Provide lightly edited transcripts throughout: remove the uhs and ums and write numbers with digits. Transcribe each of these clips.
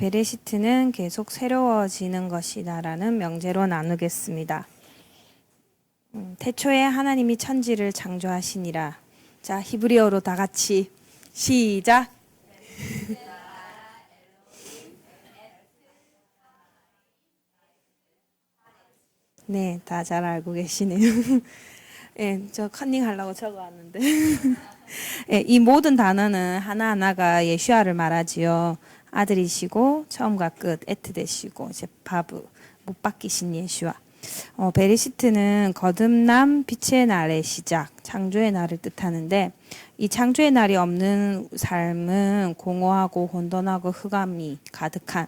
베레시트는 계속 새로워지는 것이다라는 명제로 나누겠습니다. 태초에 하나님이 천지를 창조하시니라. 자, 히브리어로 다 같이 시작. 네, 다 잘 알고 계시네요. 네, 저 컨닝 하려고 적어왔는데. 네, 이 모든 단어는 하나하나가 예슈아를 말하지요. 아들이시고 처음과 끝 에트 되시고 이제 바브 못 바뀌신 예슈아. 베리시트는 거듭남 빛의 날의 시작, 창조의 날을 뜻하는데 이 창조의 날이 없는 삶은 공허하고 혼돈하고 흑암이 가득한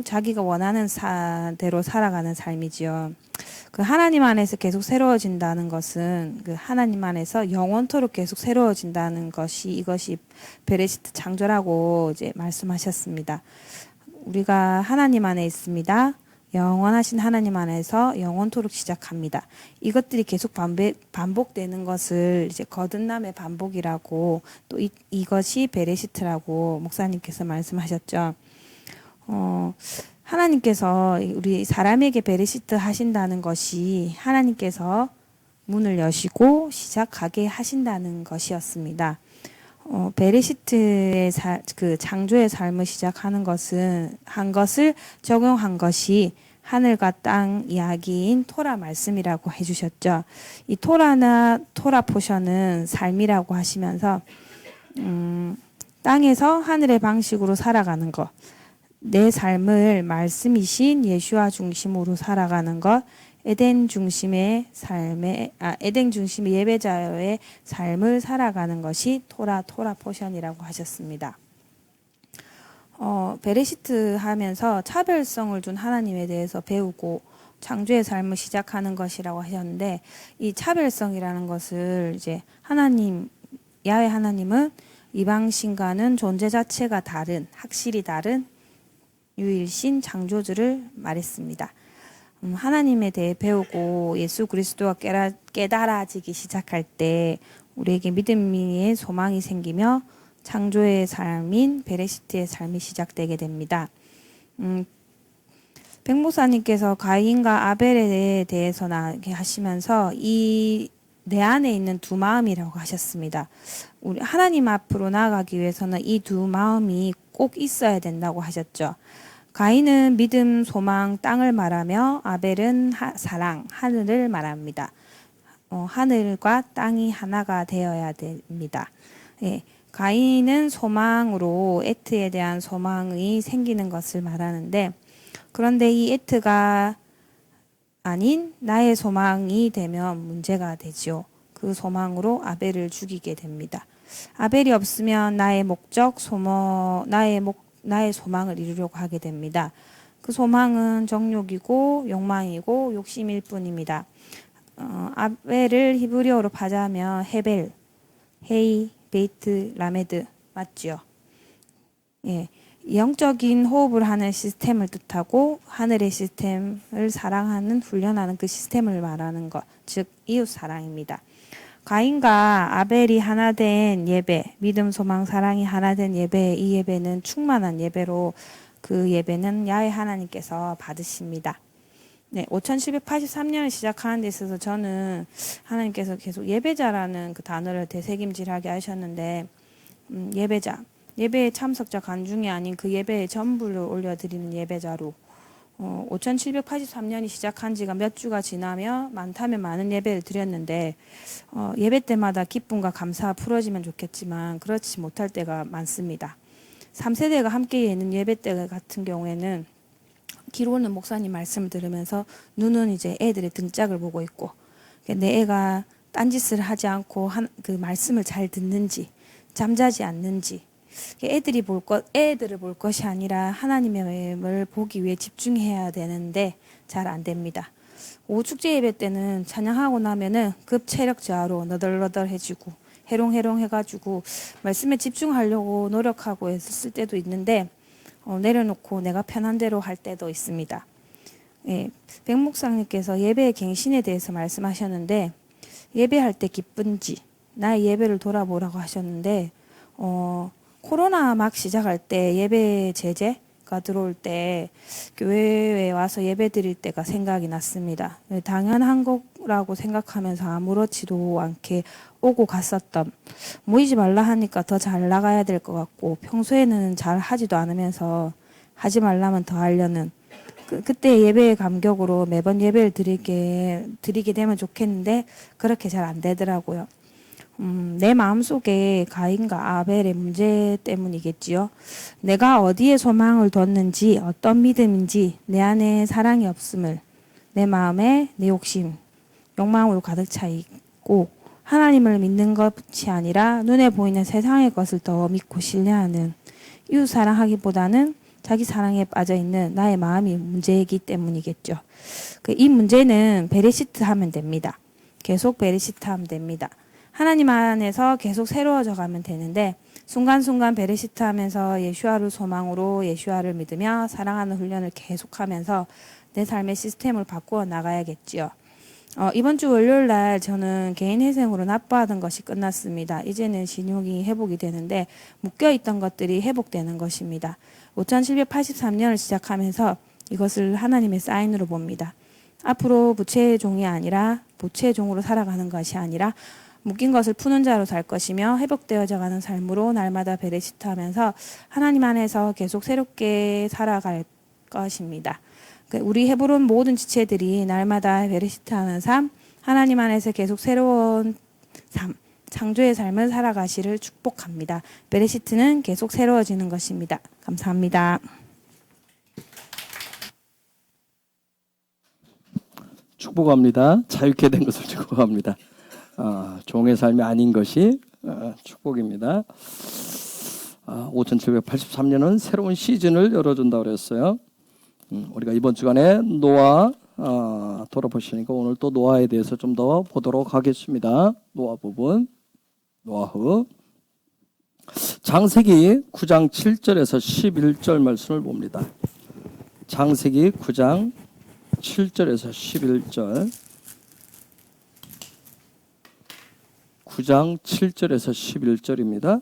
자기가 원하는 대로 살아가는 삶이지요. 그 하나님 안에서 계속 새로워진다는 것은 그 하나님 안에서 영원토록 계속 새로워진다는 것이 이것이 베레시트 창조라고 이제 말씀하셨습니다. 우리가 하나님 안에 있습니다. 영원하신 하나님 안에서 영원토록 시작합니다. 이것들이 계속 반복되는 것을 이제 거듭남의 반복이라고 또 이것이 베레시트라고 목사님께서 말씀하셨죠. 하나님께서 우리 사람에게 베레시트 하신다는 것이 하나님께서 문을 여시고 시작하게 하신다는 것이었습니다. 베레시트의 그 창조의 삶을 시작하는 것을 적용한 것이 하늘과 땅 이야기인 토라 말씀이라고 해주셨죠. 이 토라 포션은 삶이라고 하시면서 땅에서 하늘의 방식으로 살아가는 것, 내 삶을 말씀이신 예수와 중심으로 살아가는 것, 에덴 중심의 예배자의 삶을 살아가는 것이 토라 포션이라고 하셨습니다. 베레시트 하면서 차별성을 둔 하나님에 대해서 배우고 창조의 삶을 시작하는 것이라고 하셨는데 이 차별성이라는 것을 이제 야훼 하나님은 이방신과는 존재 자체가 확실히 다른 유일신 창조주를 말했습니다. 하나님에 대해 배우고 예수 그리스도가 깨달아지기 시작할 때 우리에게 믿음의 소망이 생기며 창조의 삶인 베레시트의 삶이 시작되게 됩니다. 백목사님께서 가인과 아벨에 대해서 하시면서 내 안에 있는 두 마음이라고 하셨습니다. 우리 하나님 앞으로 나아가기 위해서는 이 두 마음이 꼭 있어야 된다고 하셨죠. 가인은 믿음, 소망, 땅을 말하며 아벨은 사랑, 하늘을 말합니다. 하늘과 땅이 하나가 되어야 됩니다. 예, 가인은 소망으로 에트에 대한 소망이 생기는 것을 말하는데 그런데 이 에트가 아닌 나의 소망이 되면 문제가 되지요. 그 소망으로 아벨을 죽이게 됩니다. 아벨이 없으면 나의 소망을 이루려고 하게 됩니다. 그 소망은 정욕이고 욕망이고 욕심일 뿐입니다. 아벨을 히브리어로 파자면 헤벨, 헤이, 베이트, 라메드 맞죠? 예, 영적인 호흡을 하는 시스템을 뜻하고 하늘의 시스템을 사랑하는 훈련하는 그 시스템을 말하는 것, 즉 이웃 사랑입니다. 가인과 아벨이 하나된 예배, 믿음, 소망, 사랑이 하나된 예배, 이 예배는 충만한 예배로 그 예배는 야훼 하나님께서 받으십니다. 네, 5783년을 시작하는 데 있어서 저는 하나님께서 계속 예배자라는 그 단어를 되새김질하게 하셨는데 예배자, 예배의 참석자 간중이 아닌 그 예배의 전부를 올려드리는 예배자로 5783년이 시작한 지가 몇 주가 지나며 많다면 많은 예배를 드렸는데 예배 때마다 기쁨과 감사가 풀어지면 좋겠지만 그렇지 못할 때가 많습니다. 3세대가 함께 있는 예배 때 같은 경우에는 기로는 목사님 말씀을 들으면서 눈은 이제 애들의 등짝을 보고 있고 내 애가 딴짓을 하지 않고 그 말씀을 잘 듣는지 잠자지 않는지 애들을 볼 것이 아니라 하나님의 마음을 보기 위해 집중해야 되는데 잘 안 됩니다. 오후 축제 예배 때는 찬양하고 나면은 급 체력 저하로 너덜너덜해지고 해롱해롱 해가지고 말씀에 집중하려고 노력하고 했을 때도 있는데 내려놓고 내가 편한 대로 할 때도 있습니다. 예, 백 목사님께서 예배의 갱신에 대해서 말씀하셨는데 예배할 때 기쁜지 나의 예배를 돌아보라고 하셨는데 코로나 막 시작할 때 예배 제재 예배가 들어올 때 교회에 와서 예배 드릴 때가 생각이 났습니다. 당연한 거라고 생각하면서 아무렇지도 않게 오고 갔었던, 모이지 말라 하니까 더 잘 나가야 될 것 같고 평소에는 잘 하지도 않으면서 하지 말라면 더 하려는 그때 예배의 감격으로 매번 예배를 드리게 되면 좋겠는데 그렇게 잘 안 되더라고요. 내 마음속에 가인과 아벨의 문제 때문이겠지요. 내가 어디에 소망을 뒀는지, 어떤 믿음인지, 내 안에 사랑이 없음을, 내 마음에 내 욕심, 욕망으로 가득 차 있고 하나님을 믿는 것이 아니라 눈에 보이는 세상의 것을 더 믿고 신뢰하는, 이웃 사랑하기보다는 자기 사랑에 빠져있는 나의 마음이 문제이기 때문이겠죠. 이 문제는 베레시트 하면 됩니다. 계속 베레시트 하면 됩니다. 하나님 안에서 계속 새로워져 가면 되는데 순간순간 베레시트 하면서 예슈아를 소망으로 예슈아를 믿으며 사랑하는 훈련을 계속하면서 내 삶의 시스템을 바꾸어 나가야겠지요. 이번 주 월요일 날 저는 개인 회생으로 납부하던 것이 끝났습니다. 이제는 신용이 회복이 되는데 묶여있던 것들이 회복되는 것입니다. 5783년을 시작하면서 이것을 하나님의 사인으로 봅니다. 앞으로 부채의 종이 아니라 보채의 종으로 살아가는 것이 아니라 묶인 것을 푸는 자로 살 것이며 회복되어져 가는 삶으로 날마다 베레시트 하면서 하나님 안에서 계속 새롭게 살아갈 것입니다. 우리 헤브론 모든 지체들이 날마다 베레시트 하는 삶, 하나님 안에서 계속 새로운 삶, 창조의 삶을 살아가시를 축복합니다. 베레시트는 계속 새로워지는 것입니다. 감사합니다. 축복합니다. 자유케 된 것을 축복합니다. 종의 삶이 아닌 것이 축복입니다. 5783년은 새로운 시즌을 열어준다고 그랬어요. 우리가 이번 주간에 노아 돌아보시니까 오늘 또 노아에 대해서 좀 더 보도록 하겠습니다. 노아 부분, 노아후. 창세기 9장 7절에서 11절 말씀을 봅니다. 창세기 9장 7절에서 11절. 9장 7절에서 11절입니다.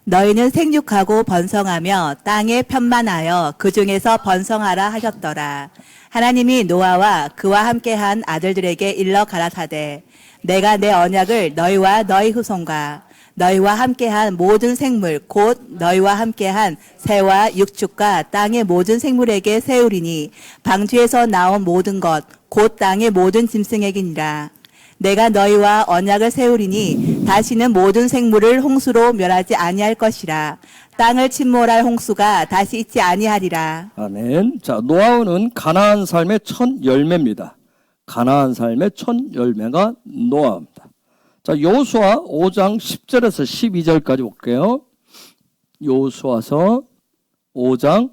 너희는 생육하고 번성하며 땅에 편만하여 그 중에서 번성하라 하셨더라. 하나님이 노아와 그와 함께한 아들들에게 일러 가라사대 내가 내 언약을 너희와 너희 후손과 너희와 함께한 모든 생물 곧 너희와 함께한 새와 육축과 땅의 모든 생물에게 세우리니 방주에서 나온 모든 것 곧 땅의 모든 짐승에게니라. 내가 너희와 언약을 세우리니 다시는 모든 생물을 홍수로 멸하지 아니할 것이라. 땅을 침몰할 홍수가 다시 있지 아니하리라. 아멘. 자, 노아는 가나안 삶의 첫 열매입니다. 가나안 삶의 첫 열매가 노아입니다. 자, 여호수아 5장 10절에서 12절까지 볼게요. 여호수아서 5장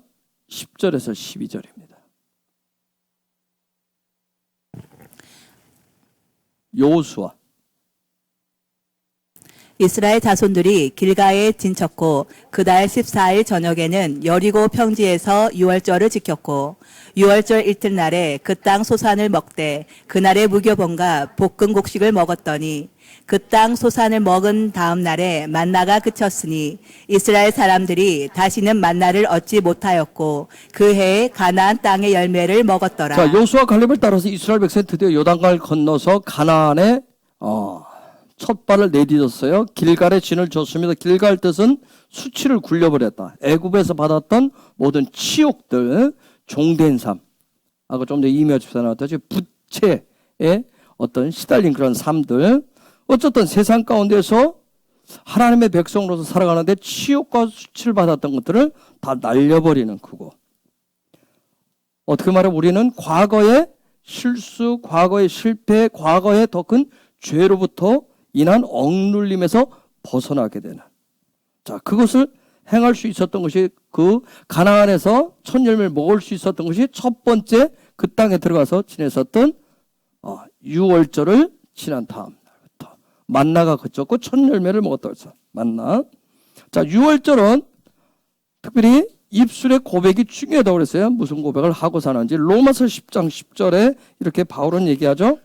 10절에서 12절입니다. 여호수아. 이스라엘 자손들이 길가에 진쳤고 그달 14일 저녁에는 여리고 평지에서 유월절을 지켰고 유월절 이튿날에 그 땅 소산을 먹되 그날의 무교본과 볶은 곡식을 먹었더니 그 땅 소산을 먹은 다음 날에 만나가 그쳤으니 이스라엘 사람들이 다시는 만나를 얻지 못하였고 그 해에 가나안 땅의 열매를 먹었더라. 자, 여호수아 갈렙을 따라서 이스라엘 백성이 드디어 요단강을 건너서 가나안에 첫 발을 내딛었어요. 길갈에 진을 줬습니다. 길갈 뜻은 수치를 굴려버렸다. 애굽에서 받았던 모든 치욕들, 종된 삶. 아까 좀 전에 이미아 집사 나왔다지 부채에 어떤 시달린 그런 삶들. 어쨌든 세상 가운데서 하나님의 백성으로서 살아가는데 치욕과 수치를 받았던 것들을 다 날려버리는 그거. 어떻게 말하면 우리는 과거의 실수, 과거의 실패, 과거의 더 큰 죄로부터 인한 억눌림에서 벗어나게 되는. 자, 그것을 행할 수 있었던 것이 그 가나안에서 첫 열매를 먹을 수 있었던 것이 첫 번째 그 땅에 들어가서 지냈었던 유월절을 지난 다음 날부터 만나가 그쳤고 첫 열매를 먹었다고 했어. 만나. 자, 유월절은 특별히 입술의 고백이 중요하다고 그랬어요. 무슨 고백을 하고 사는지. 로마서 10장 10절에 이렇게 바울은 얘기하죠.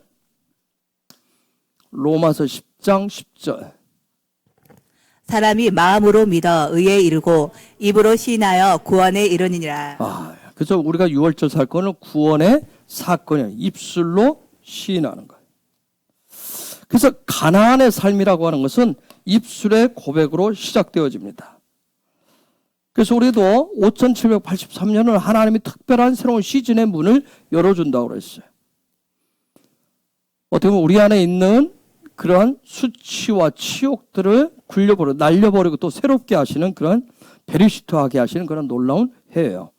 로마서 10장 10절. 사람이 마음으로 믿어 의에 이르고 입으로 시인하여 구원에 이르니라. 그래서 우리가 유월절 사건은 구원의 사건이에요. 입술로 시인하는 거예요. 그래서 가나안의 삶이라고 하는 것은 입술의 고백으로 시작되어집니다. 그래서 우리도 5783년을 하나님이 특별한 새로운 시즌의 문을 열어준다고 그랬어요. 어떻게 보면 우리 안에 있는 그러한 수치와 치욕들을 굴려버리고 날려버리고 또 새롭게 하시는 그런 베리시트하게 하시는 그런 놀라운 해예요.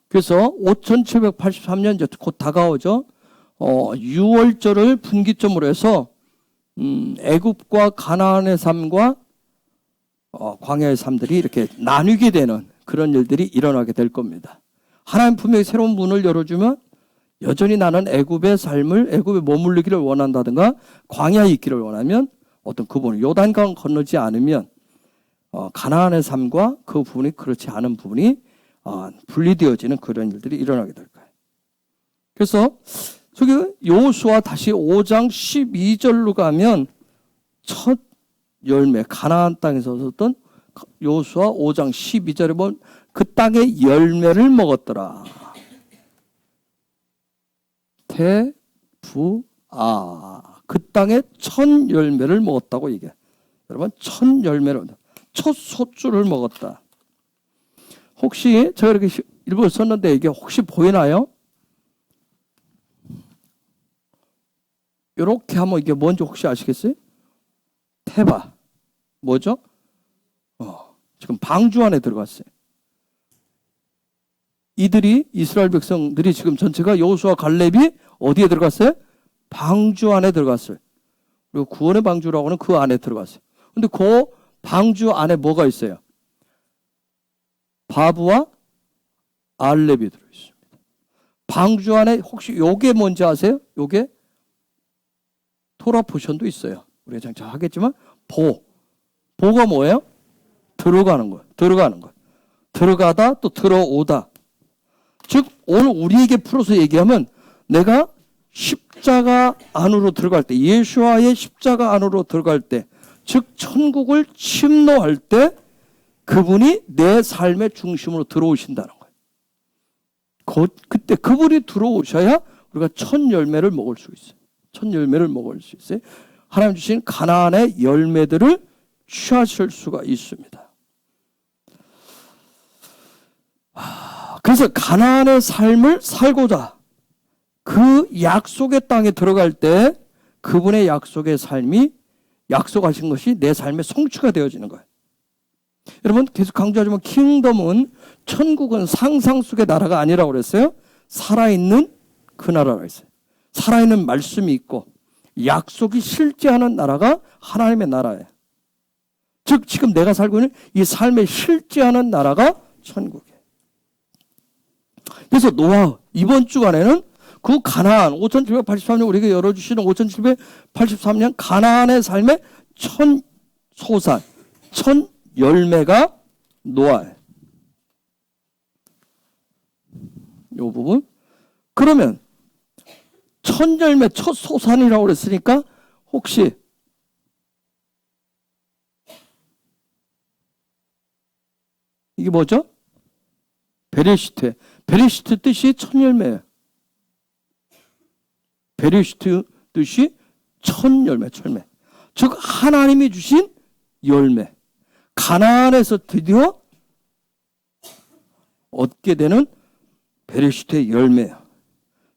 그래서 5783년 이제 곧 다가오죠. 6월절을 분기점으로 해서 애굽과 가나안의 삶과 광야의 삶들이 이렇게 나뉘게 되는 그런 일들이 일어나게 될 겁니다. 하나님 분명히 새로운 문을 열어주면 여전히 나는 애굽의 삶을 애굽에 머물르기를 원한다든가 광야에 있기를 원하면 어떤 그 부분 요단강 건너지 않으면 가나안의 삶과 그 부분이 그렇지 않은 부분이 분리되어지는 그런 일들이 일어나게 될 거예요. 그래서 저기 여호수아 다시 5장 12절로 가면 첫 열매 가나안 땅에서 얻었던 여호수아 5장 12절에 보면 그 땅의 열매를 먹었더라. 그 땅의 첫 열매를 먹었다고 얘기해. 여러분 첫 열매를 첫 소주를 먹었다. 혹시 제가 이렇게 일부러 썼는데 이게 혹시 보이나요? 이렇게 하면 이게 뭔지 혹시 아시겠어요? 테바 뭐죠? 지금 방주 안에 들어갔어요. 이들이 이스라엘 백성들이 지금 전체가 여호수아 갈렙이 어디에 들어갔어요? 방주 안에 들어갔어요. 그리고 구원의 방주라고 하는 그 안에 들어갔어요. 근데 그 방주 안에 뭐가 있어요? 바브와 알렙이 들어있습니다. 방주 안에 혹시 요게 뭔지 아세요? 요게 토라 포션도 있어요. 우리가 장차 하겠지만 보가 뭐예요? 들어가는 거예요. 들어가다 또 들어오다. 즉 오늘 우리에게 풀어서 얘기하면 내가 십자가 안으로 들어갈 때 예수와의 십자가 안으로 들어갈 때 즉 천국을 침노할 때 그분이 내 삶의 중심으로 들어오신다는 거예요. 그때 그분이 들어오셔야 우리가 첫 열매를 먹을 수 있어요. 첫 열매를 먹을 수 있어요. 하나님 주신 가나안의 열매들을 취하실 수가 있습니다. 그래서 가나안의 삶을 살고자 그 약속의 땅에 들어갈 때 그분의 약속의 삶이 약속하신 것이 내 삶의 성취가 되어지는 거예요. 여러분 계속 강조하지만 킹덤은 천국은 상상 속의 나라가 아니라고 그랬어요. 살아있는 그 나라가 있어요. 살아있는 말씀이 있고 약속이 실제하는 나라가 하나님의 나라예요. 즉 지금 내가 살고 있는 이 삶에 실제하는 나라가 천국이에요. 그래서 노아 이번 주간에는 그 가나안 5783년 우리에게 열어주시는 5783년 가나안의 삶의 첫 소산 첫 열매가 노아예요. 이 부분 그러면 첫 열매 첫 소산이라고 그랬으니까 혹시 이게 뭐죠? 베레시트 뜻이 첫 열매예요. 베레시트 뜻이 첫 열매. 즉 하나님이 주신 열매. 가나안에서 드디어 얻게 되는 베레시트의 열매예요.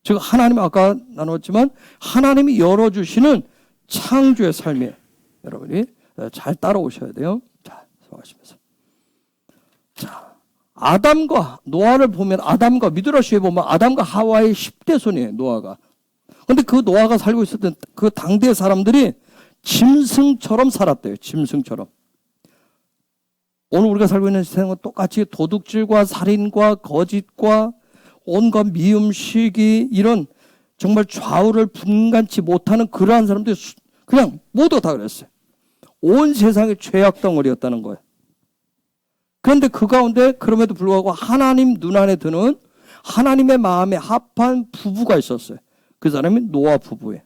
즉 하나님 아까 나눴지만 하나님이 열어주시는 창조의 삶이에요. 여러분이 잘 따라오셔야 돼요. 자, 수고하시면서. 자, 아담과 노아를 보면 아담과 미드라시에 보면 아담과 하와의 10대 손이에요. 노아가. 근데 그 노아가 살고 있었던 그 당대 사람들이 짐승처럼 살았대요. 짐승처럼. 오늘 우리가 살고 있는 세상은 똑같이 도둑질과 살인과 거짓과 온갖 미움, 시기 이런 정말 좌우를 분간치 못하는 그러한 사람들이 그냥 모두 다 그랬어요. 온 세상의 죄악 덩어리였다는 거예요. 그런데 그 가운데 그럼에도 불구하고 하나님 눈안에 드는 하나님의 마음에 합한 부부가 있었어요. 그 사람이 노아 부부예요.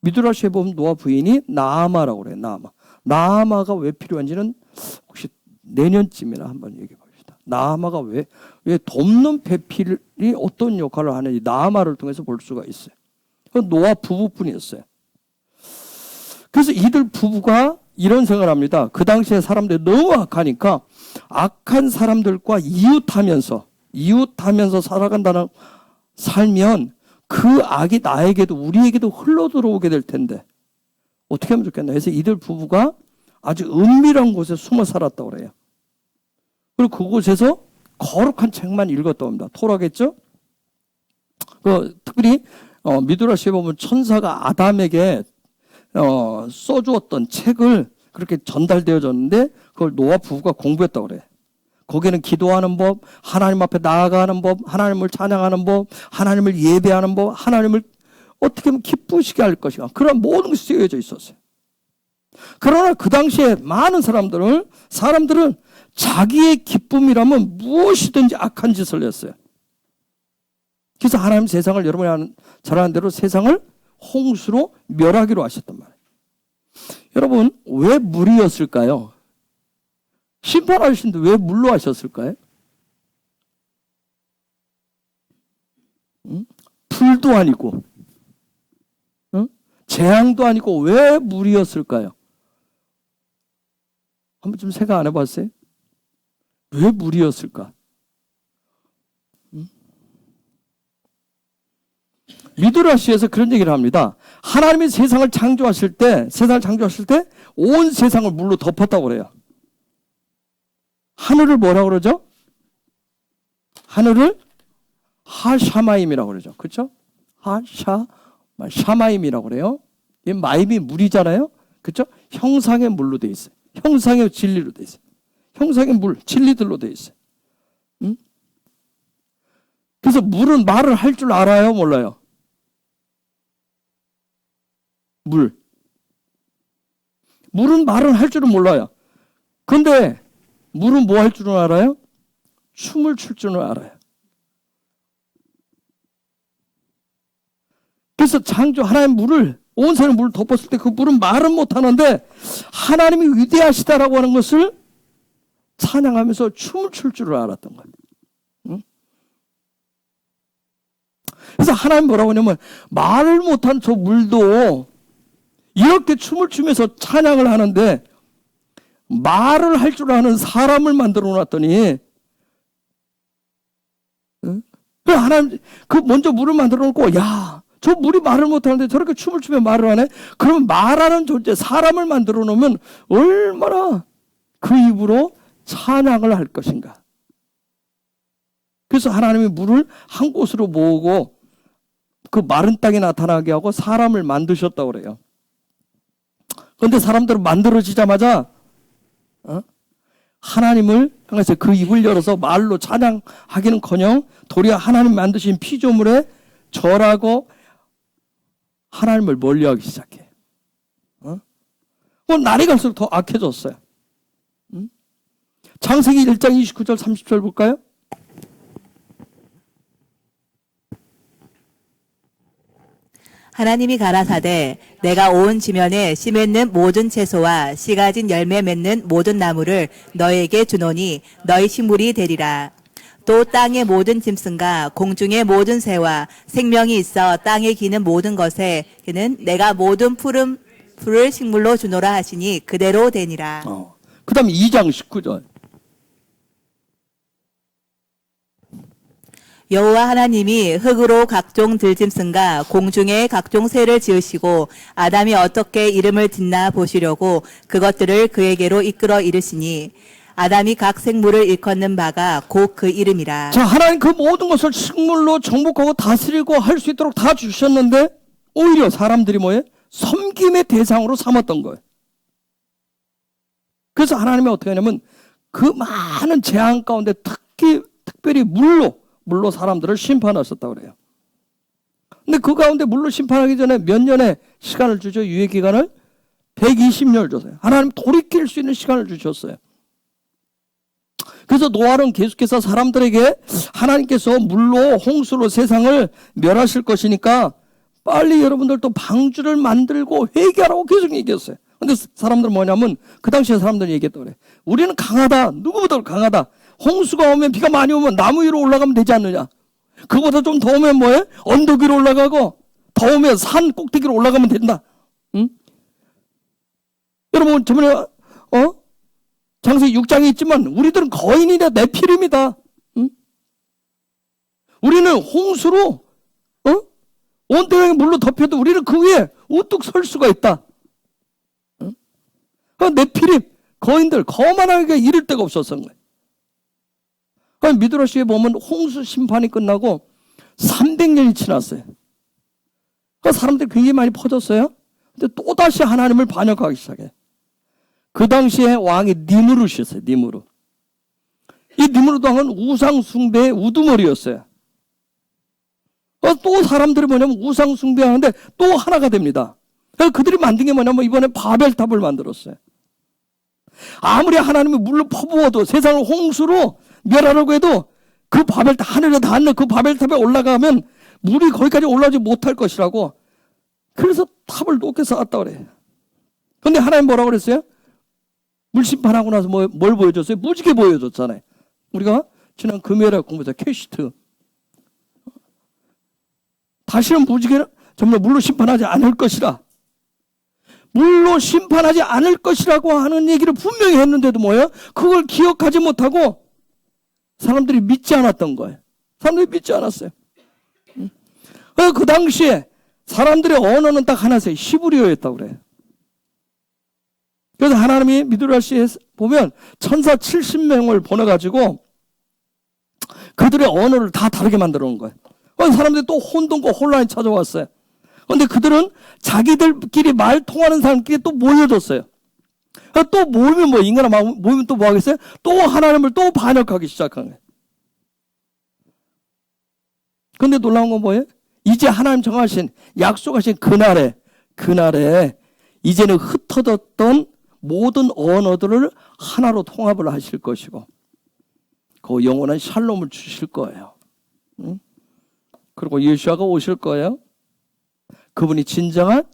미드라시에 보면 노아 부인이 나아마라고 그래요. 나아마가 왜 필요한지는 혹시 내년쯤이나 한번 얘기해 봅시다. 나아마가 왜 돕는 배필이 어떤 역할을 하는지 나아마를 통해서 볼 수가 있어요. 노아 부부뿐이었어요. 그래서 이들 부부가 이런 생각을 합니다. 그 당시에 사람들이 너무 악하니까 악한 사람들과 이웃하면서 살아간다는 살면 그 악이 나에게도 우리에게도 흘러들어오게 될 텐데 어떻게 하면 좋겠나. 그래서 이들 부부가 아주 은밀한 곳에 숨어 살았다고 그래요. 그리고 그곳에서 거룩한 책만 읽었다고 합니다. 토라겠죠? 특별히 미드라시에 보면 천사가 아담에게 써주었던 책을 그렇게 전달되어졌는데 그걸 노아 부부가 공부했다고 그래요. 거기는 기도하는 법, 하나님 앞에 나아가는 법, 하나님을 찬양하는 법, 하나님을 예배하는 법, 하나님을 어떻게 하면 기쁘시게 할 것인가, 그런 모든 것이 쓰여져 있었어요. 그러나 그 당시에 많은 사람들은 자기의 기쁨이라면 무엇이든지 악한 짓을 했어요. 그래서 하나님 세상을, 여러분이 잘 아는 대로 세상을 홍수로 멸하기로 하셨단 말이에요. 여러분, 왜 물이었을까요? 심판하시는데 왜 물로 하셨을까요? 불도 아니고 재앙도 아니고 왜 물이었을까요? 한번 좀 생각 안 해봤어요? 왜 물이었을까? 미드라시에서 그런 얘기를 합니다. 하나님이 세상을 창조하실 때 온 세상을 물로 덮었다고 그래요. 하늘을 뭐라고 그러죠? 하늘을 하샤마임이라고 그러죠. 그렇죠? 샤마임이라고 그래요. 이 마임이 물이잖아요. 그렇죠? 형상의 물로 돼 있어요. 형상의 진리로 돼 있어요. 형상의 물, 진리들로 돼 있어요. 그래서 물은 말을 할 줄 알아요, 몰라요? 물은 말을 할 줄은 몰라요. 근데 물은 뭐 할 줄은 알아요? 춤을 출 줄은 알아요. 그래서 하나님 물을, 온 세상에 물을 덮었을 때 그 물은 말은 못하는데 하나님이 위대하시다라고 하는 것을 찬양하면서 춤을 출 줄을 알았던 거예요. 응? 그래서 하나님 뭐라고 하냐면 말을 못한 저 물도 이렇게 춤을 추면서 찬양을 하는데 말을 할 줄 아는 사람을 만들어 놨더니, 하나님 먼저 물을 만들어 놓고, 야, 저 물이 말을 못하는데 저렇게 춤을 추면 말을 하네? 그러면 말하는 존재, 사람을 만들어 놓으면 얼마나 그 입으로 찬양을 할 것인가. 그래서 하나님이 물을 한 곳으로 모으고 그 마른 땅에 나타나게 하고 사람을 만드셨다고 그래요. 그런데 사람들은 만들어지자마자 하나님을 향해서 그 입을 열어서 말로 찬양하기는커녕 도리어 하나님 만드신 피조물에 절하고 하나님을 멀리하기 시작해. 날이 갈수록 더 악해졌어요. 창세기 1장 29절 30절 볼까요? 하나님이 가라사대 내가 온 지면에 씨 맺는 모든 채소와 씨 가진 열매 맺는 모든 나무를 너에게 주노니 너희 식물이 되리라. 또 땅의 모든 짐승과 공중의 모든 새와 생명이 있어 땅에 기는 모든 것에는 내가 모든 푸른 풀을 식물로 주노라 하시니 그대로 되니라. 그 다음에 2장 19절. 여호와 하나님이 흙으로 각종 들짐승과 공중의 각종 새를 지으시고 아담이 어떻게 이름을 짓나 보시려고 그것들을 그에게로 이끌어 이르시니 아담이 각 생물을 일컫는 바가 곧 그 이름이라. 자, 하나님 그 모든 것을 식물로 정복하고 다스리고 할 수 있도록 다 주셨는데 오히려 사람들이 뭐예요? 섬김의 대상으로 삼았던 거예요. 그래서 하나님이 어떻게 하냐면 그 많은 재앙 가운데 특별히 물로 사람들을 심판하셨다고 그래요. 근데 그 가운데 물로 심판하기 전에 몇 년의 시간을 주죠? 유예 기간을 120년을 줬어요. 하나님 돌이킬 수 있는 시간을 주셨어요. 그래서 노아는 계속해서 사람들에게 하나님께서 물로 홍수로 세상을 멸하실 것이니까 빨리 여러분들도 방주를 만들고 회개하라고 계속 얘기했어요. 근데 사람들은 뭐냐면 그 당시에 사람들이 얘기했다 그래. 우리는 강하다. 누구보다 강하다. 홍수가 오면 비가 많이 오면 나무 위로 올라가면 되지 않느냐. 그거보다 좀 더 오면 뭐해? 언덕 위로 올라가고 더 오면 산 꼭대기로 올라가면 된다. 응? 여러분 저번에 장세기 6장에 있지만 우리들은 거인이다 네피림이다. 응? 우리는 홍수로 온 땅에 물로 덮여도 우리는 그 위에 우뚝 설 수가 있다. 응? 네피림 거인들 거만하게 이를 데가 없었던 거예요. 미드라시에 보면 홍수 심판이 끝나고 300년이 지났어요. 사람들이 굉장히 많이 퍼졌어요. 근데 또다시 하나님을 반역하기 시작해. 그 당시에 왕이 니무룻이었어요. 니무룻. 이 니무룻 왕은 우상 숭배의 우두머리였어요. 또 사람들이 뭐냐면 우상 숭배하는데 또 하나가 됩니다. 그들이 만든 게 뭐냐면 이번에 바벨탑을 만들었어요. 아무리 하나님이 물로 퍼부어도 세상을 홍수로 멸하려고 해도 그 바벨탑 하늘에 닿는 그 바벨탑에 올라가면 물이 거기까지 올라오지 못할 것이라고. 그래서 탑을 높게 쌓았다 그래요. 그런데 하나님 뭐라고 그랬어요? 물 심판하고 나서 뭘 보여줬어요? 무지개 보여줬잖아요. 우리가 지난 금요일에 공부했죠. 캐시트. 다시는 무지개는 정말 물로 심판하지 않을 것이라. 물로 심판하지 않을 것이라고 하는 얘기를 분명히 했는데도 뭐예요? 그걸 기억하지 못하고 사람들이 믿지 않았던 거예요. 사람들이 믿지 않았어요. 그 당시에 사람들의 언어는 딱 하나였어요. 히브리어였다고 그래요. 그래서 하나님이 미드라시에 보면 천사 70명을 보내가지고 그들의 언어를 다 다르게 만들어 놓은 거예요. 사람들이 또 혼돈과 혼란이 찾아왔어요. 그런데 그들은 자기들끼리 말 통하는 사람끼리 또 모여졌어요. 또 모이면 뭐 인간아 모이면 또 뭐 하겠어요? 또 하나님을 또 반역하기 시작한 거예요. 그런데 놀라운 건 뭐예요? 이제 하나님 정하신 약속하신 그날에 이제는 흩어졌던 모든 언어들을 하나로 통합을 하실 것이고 그 영원한 샬롬을 주실 거예요. 응? 그리고 예수아가 오실 거예요. 그분이 진정한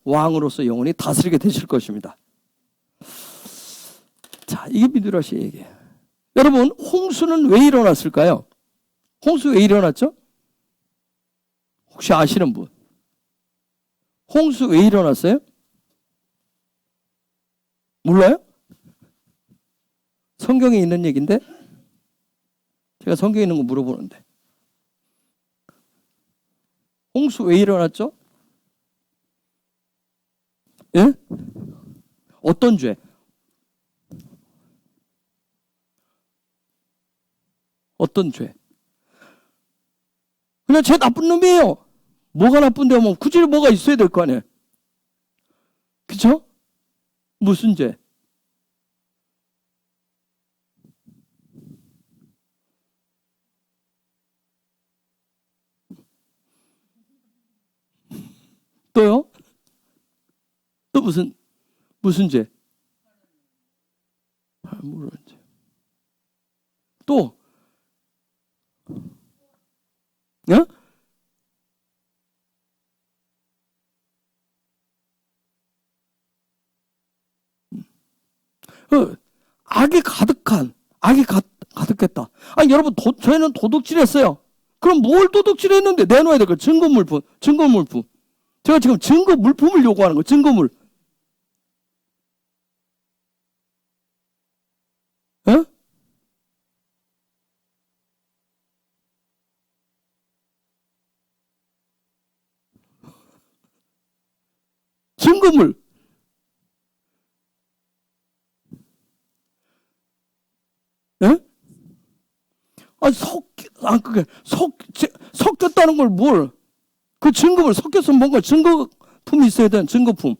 왕으로서 영원히 다스리게 되실 것입니다. 자, 이게 미드라시의 얘기예요. 여러분, 홍수는 왜 일어났을까요? 홍수 왜 일어났죠? 혹시 아시는 분? 홍수 왜 일어났어요? 몰라요? 성경에 있는 얘기인데 제가 성경에 있는 거 물어보는데 홍수 왜 일어났죠? 예? 어떤 죄? 어떤 죄? 그냥 죄 나쁜 놈이에요. 뭐가 나쁜데 뭐 굳이 뭐가 있어야 될 거 아니에요. 그쵸? 무슨 죄? 또요? 또 무슨 죄? 모르는 죄. 또? 예? 악이 가득했다. 아니 여러분 저희는 도둑질했어요. 그럼 뭘 도둑질했는데 내놓아야 될 거예요. 증거물품. 제가 지금 증거물품을 요구하는 거예요. 증거물. 예? 증거물. 예? 섞였다는 걸 뭘? 그 증거물 섞여서 뭔가 증거품이 있어야 되는 증거품.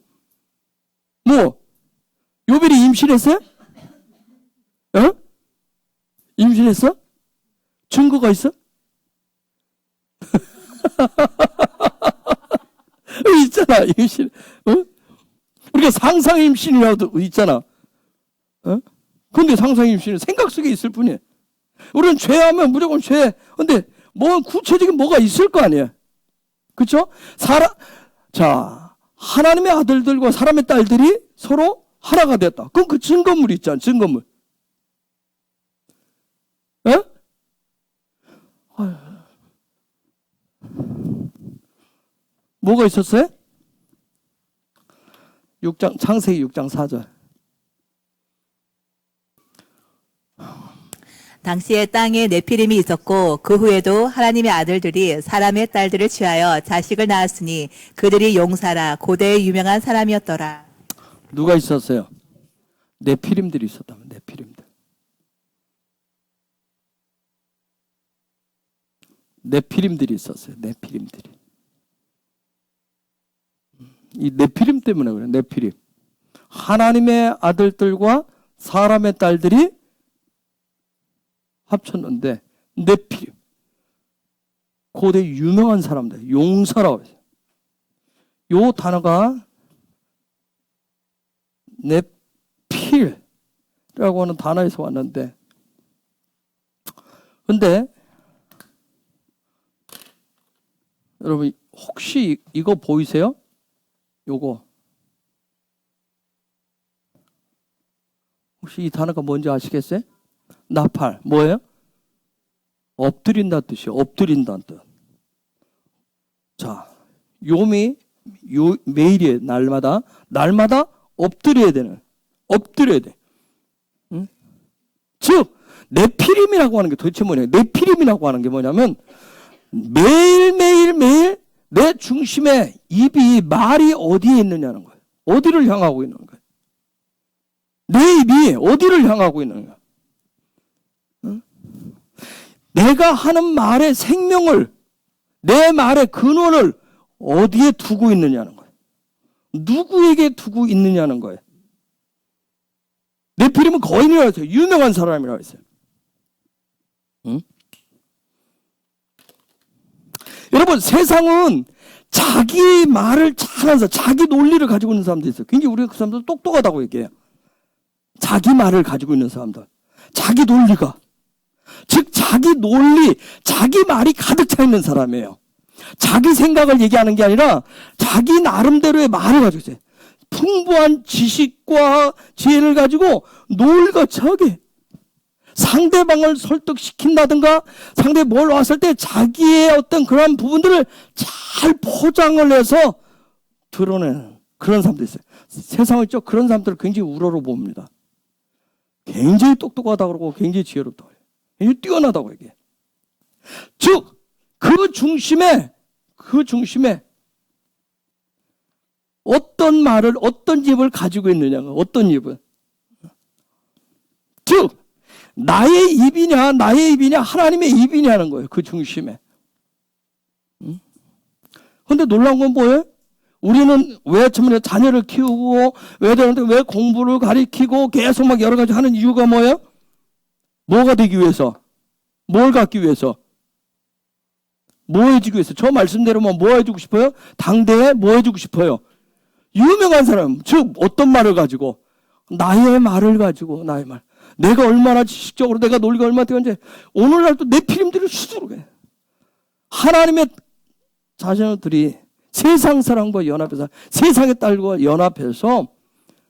뭐? 요벨이 임신했어요? 어? 임신했어? 증거가 있어? 있잖아, 임신. 어? 우리가 상상 임신이라도 있잖아. 어? 근데 상상 임신은 생각 속에 있을 뿐이에요. 우리는 죄하면 무조건 죄. 근데 뭐 구체적인 뭐가 있을 거 아니에요. 그렇죠? 자, 하나님의 아들들과 사람의 딸들이 서로 하나가 됐다. 그럼 그 증거물이 있잖아, 증거물. 예? 뭐가 있었어요? 6장, 창세기 6장 4절. 당시에 땅에 네피림이 있었고 그 후에도 하나님의 아들들이 사람의 딸들을 취하여 자식을 낳았으니 그들이 용사라 고대의 유명한 사람이었더라. 누가 있었어요? 네피림들이 있었다면, 네피림들. 네피림들이 있었어요, 네피림들이. 이 네피림 때문에 그래요, 네피림. 하나님의 아들들과 사람의 딸들이 합쳤는데, 네피림. 고대 유명한 사람들, 용사라고 해요. 요 단어가 네필이라고 하는 단어에서 왔는데, 근데 여러분 혹시 이거 보이세요? 요거 혹시 이 단어가 뭔지 아시겠어요? 나팔 뭐예요? 엎드린다는 뜻이에요. 엎드린다는 뜻. 자, 요미 매일이에요. 날마다 엎드려야 되는, 엎드려야 돼. 응? 즉 네피림이라고 하는 게 도대체 뭐냐? 네피림이라고 하는 게 뭐냐면 매일 내 중심에 입이, 말이 어디에 있느냐는 거예요. 어디를 향하고 있는 거예요. 내 입이 어디를 향하고 있는 거예요. 응? 내가 하는 말의 생명을, 내 말의 근원을 어디에 두고 있느냐는 거예요. 누구에게 두고 있느냐는 거예요. 네피림은 거인이라고 했어요. 유명한 사람이라고 했어요. 응? 여러분, 세상은 자기 말을 잘해서 자기 논리를 가지고 있는 사람도 있어요. 굉장히 우리가 그 사람들 똑똑하다고 얘기해요. 자기 말을 가지고 있는 사람들. 자기 논리가. 즉 자기 논리, 자기 말이 가득 차 있는 사람이에요. 자기 생각을 얘기하는 게 아니라 자기 나름대로의 말을 가지고 있어요. 풍부한 지식과 지혜를 가지고 놀거차게 상대방을 설득시킨다든가 상대 뭘 왔을 때 자기의 어떤 그런 부분들을 잘 포장을 해서 드러내는 그런 사람도 있어요. 세상에 있죠. 그런 사람들을 굉장히 우러러 봅니다. 굉장히 똑똑하다고 그러고 굉장히 지혜롭다고 해요. 굉장히 뛰어나다고 얘기해요. 즉 그 중심에 어떤 말을, 어떤 입을 가지고 있느냐가, 어떤 입을. 즉 나의 입이냐 하나님의 입이냐는 거예요. 그 중심에. 그런데 놀라운 건 뭐예요? 우리는 왜 처음에 자녀를 키우고 왜 공부를 가리키고 계속 막 여러 가지 하는 이유가 뭐예요? 뭐가 되기 위해서? 뭘 갖기 위해서? 뭐 해주기 위해서? 저 말씀대로만 뭐 해주고 싶어요? 당대에 뭐 해주고 싶어요? 유명한 사람, 즉 어떤 말을 가지고? 나의 말을 가지고, 나의 말. 내가 얼마나 지식적으로, 내가 논리가 얼마나 되는지 오늘날 또 네피림들을 수두룩해. 하나님의 자녀들이 세상 사람과 연합해서, 세상의 딸과 연합해서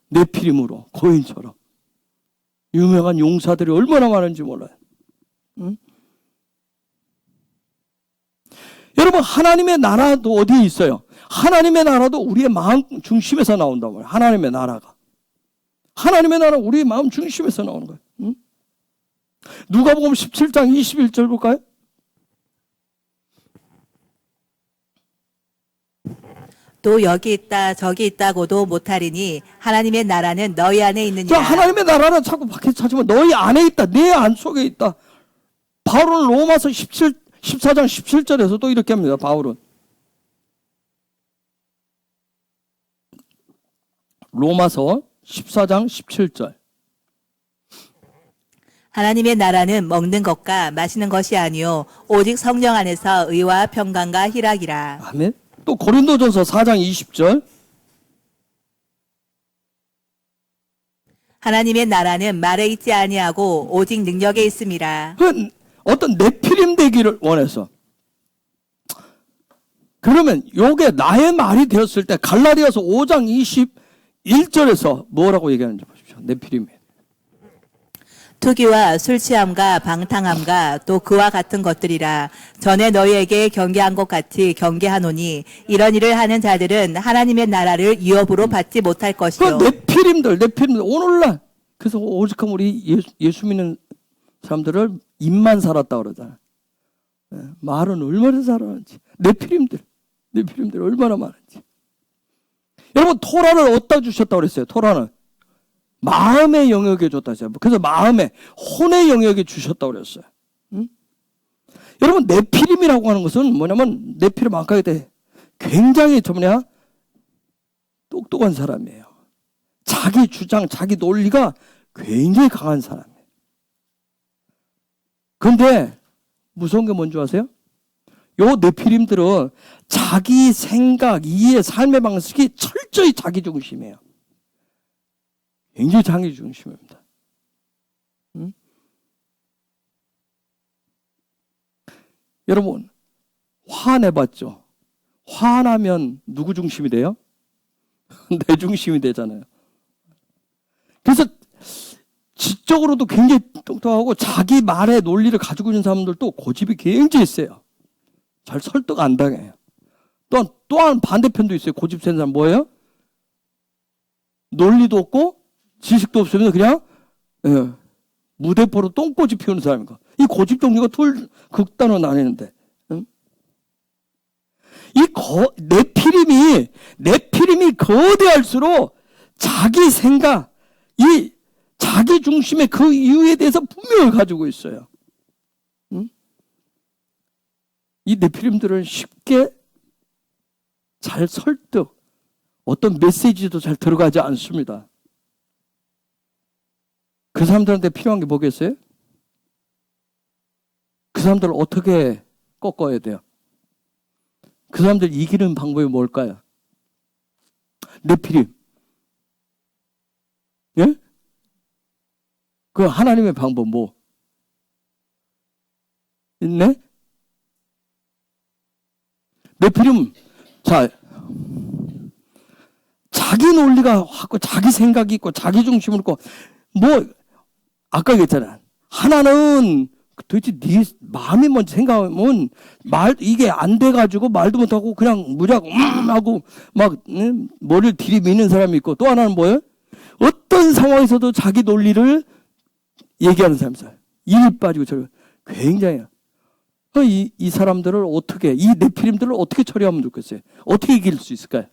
네피림으로, 거인처럼 유명한 용사들이 얼마나 많은지 몰라요. 응? 여러분, 하나님의 나라도 어디에 있어요? 하나님의 나라도 우리의 마음 중심에서 나온단 말이에요. 하나님의 나라가. 하나님의 나라 우리의 마음 중심에서 나오는 거예요. 응? 누가복음 17장 21절 볼까요? 또 여기 있다 저기 있다고도 못하리니 하나님의 나라는 너희 안에 자, 있느니라. 하나님의 나라는 자꾸 밖에 찾지만 너희 안에 있다. 내 안 속에 있다. 바울은 로마서 14장 17절에서 또 이렇게 합니다. 바울은. 로마서 14장 17절. 하나님의 나라는 먹는 것과 마시는 것이 아니요 오직 성령 안에서 의와 평강과 희락이라. 아멘. 또 고린도전서 4장 20절. 하나님의 나라는 말에 있지 아니하고 오직 능력에 있음이라. 어떤 네피림 되기를 원해서 그러면 요게 나의 말이 되었을 때 갈라디아서 5장 21절에서 뭐라고 얘기하는지 보십시오. 네피림이. 투기와 술 취함과 방탕함과 또 그와 같은 것들이라 전에 너희에게 경계한 것 같이 경계하노니 이런 일을 하는 자들은 하나님의 나라를 유업으로 받지 못할 그 것이요. 네피림들 오늘날 그래서 오직하면 우리 예수 믿는 사람들을 입만 살았다 그러잖아. 말은 얼마나 살았는지. 네피림들 얼마나 많은지. 여러분 토라를 어디다 주셨다고 그랬어요? 토라는 마음의 영역에 줬다 했어요. 그래서 마음의 혼의 영역에 주셨다고 그랬어요. 응? 여러분 네피림이라고 하는 것은 뭐냐면 네피림 아까 때 굉장히 똑똑한 사람이에요. 자기 주장, 자기 논리가 굉장히 강한 사람이에요. 그런데 무서운 게 뭔지 아세요? 요 네피림들은 자기 생각, 이해, 삶의 방식이 철저히 자기 중심이에요. 굉장히 자기 중심입니다. 응? 여러분 화내봤죠? 화나면 누구 중심이 돼요? 내 중심이 되잖아요. 그래서 지적으로도 굉장히 똑똑하고 자기 말의 논리를 가지고 있는 사람들도 고집이 굉장히 세요. 잘 설득 안 당해요. 또한 반대편도 있어요. 고집 센 사람 뭐예요? 논리도 없고 지식도 없으면 그냥 무대포로 똥꼬집 피우는 사람인가. 이 고집 종류가 극단으로 나뉘는데 네피림이 거대할수록 자기 생각, 이 자기 중심의 그 이유에 대해서 분명을 가지고 있어요. 이 네피림들은 쉽게 잘 설득, 어떤 메시지도 잘 들어가지 않습니다. 그 사람들한테 필요한 게 뭐겠어요? 그 사람들을 어떻게 꺾어야 돼요? 그 사람들 이기는 방법이 뭘까요? 네피림. 예? 그 하나님의 방법 뭐? 있네? 네피림, 자, 자기 논리가 확고 자기 생각이 있고 자기 중심을 있고 아까 얘기했잖아. 하나는 도대체 네 마음이 뭔지 생각하면 이게 안 돼가지고 말도 못하고 그냥 무작 하고 막 머리를 들이미는 사람이 있고 또 하나는 뭐예요? 어떤 상황에서도 자기 논리를 얘기하는 사람이 있어요. 일 빠지고 저리 굉장해요. 이 사람들을 어떻게 이 네피림들을 어떻게 처리하면 좋겠어요? 어떻게 이길 수 있을까요?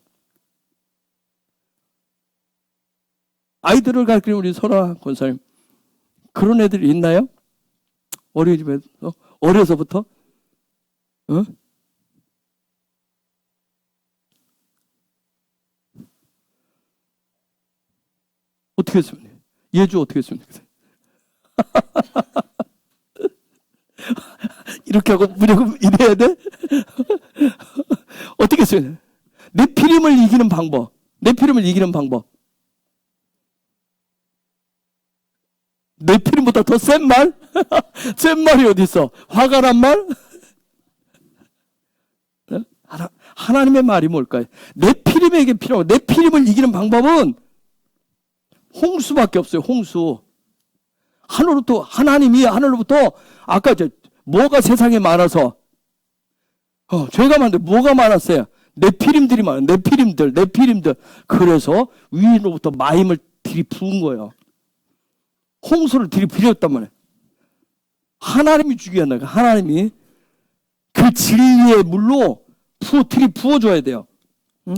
아이들을 가르치는 우리 설아 권사님 그런 애들이 있나요? 어린이집에서 어려서부터 어떻게 했습니까? 예주 어떻게 했습니까? 이렇게 하고 무조건 이래야 돼? 어떻게 했어요? 네피림을 이기는 방법. 네피림보다 더 센 말? 센 말이 어디 있어? 화가 난 말? 하나님의 말이 뭘까요? 네피림에게 필요하고 네피림을 이기는 방법은 홍수밖에 없어요. 홍수. 하늘로부터 아까 뭐가 세상에 많아서 죄가 많은데 뭐가 많았어요? 네피림들이 많아요. 네피림들. 그래서 위로부터 마임을 들이부은 거예요. 홍수를 들이부렸단 말이에요. 하나님이 죽여야 한다. 하나님이 그 진리의 물로 들이부어줘야 돼요. 응?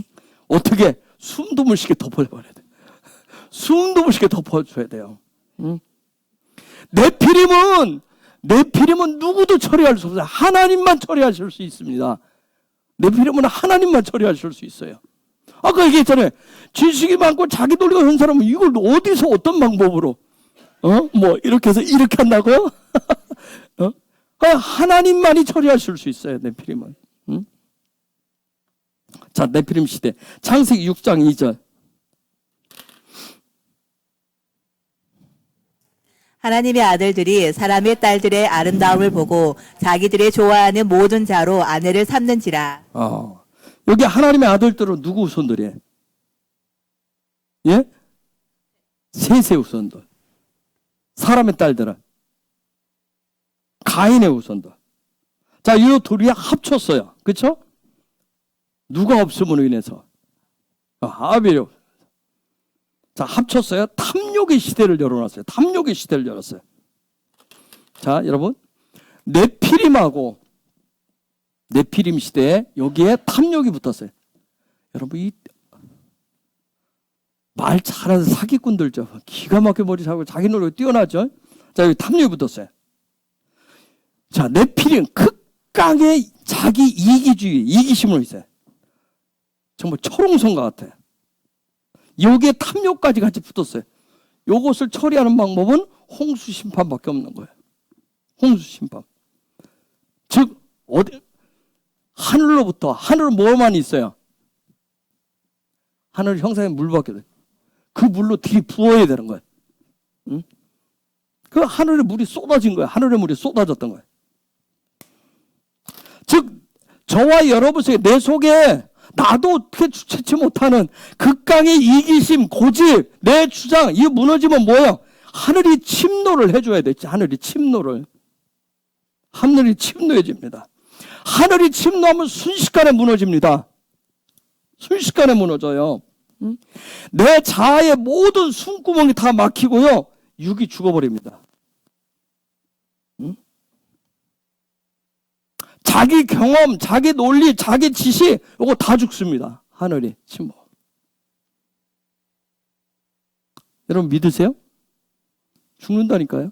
어떻게? 숨도 못 쉬게 덮어버려야 돼. 숨도 못 쉬게 덮어줘야 돼요. 응? 네피림은 누구도 처리할 수 없어요. 하나님만 처리하실 수 있습니다. 네피림은 하나님만 처리하실 수 있어요. 아까 얘기했잖아요. 지식이 많고 자기 논리가 있는 사람은 이걸 어디서 어떤 방법으로 이렇게 해서 이렇게 한다고요? 하나님만이 처리하실 수 있어요. 네피림은. 응? 자, 네피림 시대. 창세기 6장 2절. 하나님의 아들들이 사람의 딸들의 아름다움을 보고 자기들의 좋아하는 모든 자로 아내를 삼는지라. 여기 하나님의 아들들은 누구 후손들이에요? 예? 셋의 후손들. 사람의 딸들은 가인의 후손들. 자, 이 둘이 합쳤어요. 그렇죠? 누가 없음으로 인해서 아벨이. 자, 합쳤어요. 탐욕의 시대를 열어놨어요. 탐욕의 시대를 열었어요. 자, 여러분, 네피림하고 네피림 시대에 여기에 탐욕이 붙었어요. 여러분, 이 말 잘하는 사기꾼들 죠. 기가 막혀 머리 잡고 자기 노력이 뛰어나죠. 자, 여기 탐욕이 붙었어요. 자, 네피림 극강의 자기 이기주의, 이기심으로 있어요. 정말 철옹성과 같아요. 여기에 탐욕까지 같이 붙었어요. 요것을 처리하는 방법은 홍수 심판밖에 없는 거예요. 홍수 심판. 즉 어디 하늘로부터, 하늘은 뭐만 있어요? 하늘 형상의 물밖에 없어요. 그 물로 들이부어야 되는 거예요. 응? 그 하늘의 물이 쏟아진 거예요. 하늘의 물이 쏟아졌던 거예요. 즉 저와 여러분 속에, 내 속에 나도 어떻게 주체치 못하는 극강의 이기심, 고집, 내 주장, 이거 무너지면 뭐예요? 하늘이 침노를 해줘야 되지. 하늘이 침노를. 하늘이 침노해집니다. 하늘이 침노하면 순식간에 무너집니다. 순식간에 무너져요. 내 자아의 모든 숨구멍이 다 막히고요. 육이 죽어버립니다. 자기 경험, 자기 논리, 자기 지식, 이거 다 죽습니다. 하늘이 침몰. 여러분 믿으세요? 죽는다니까요.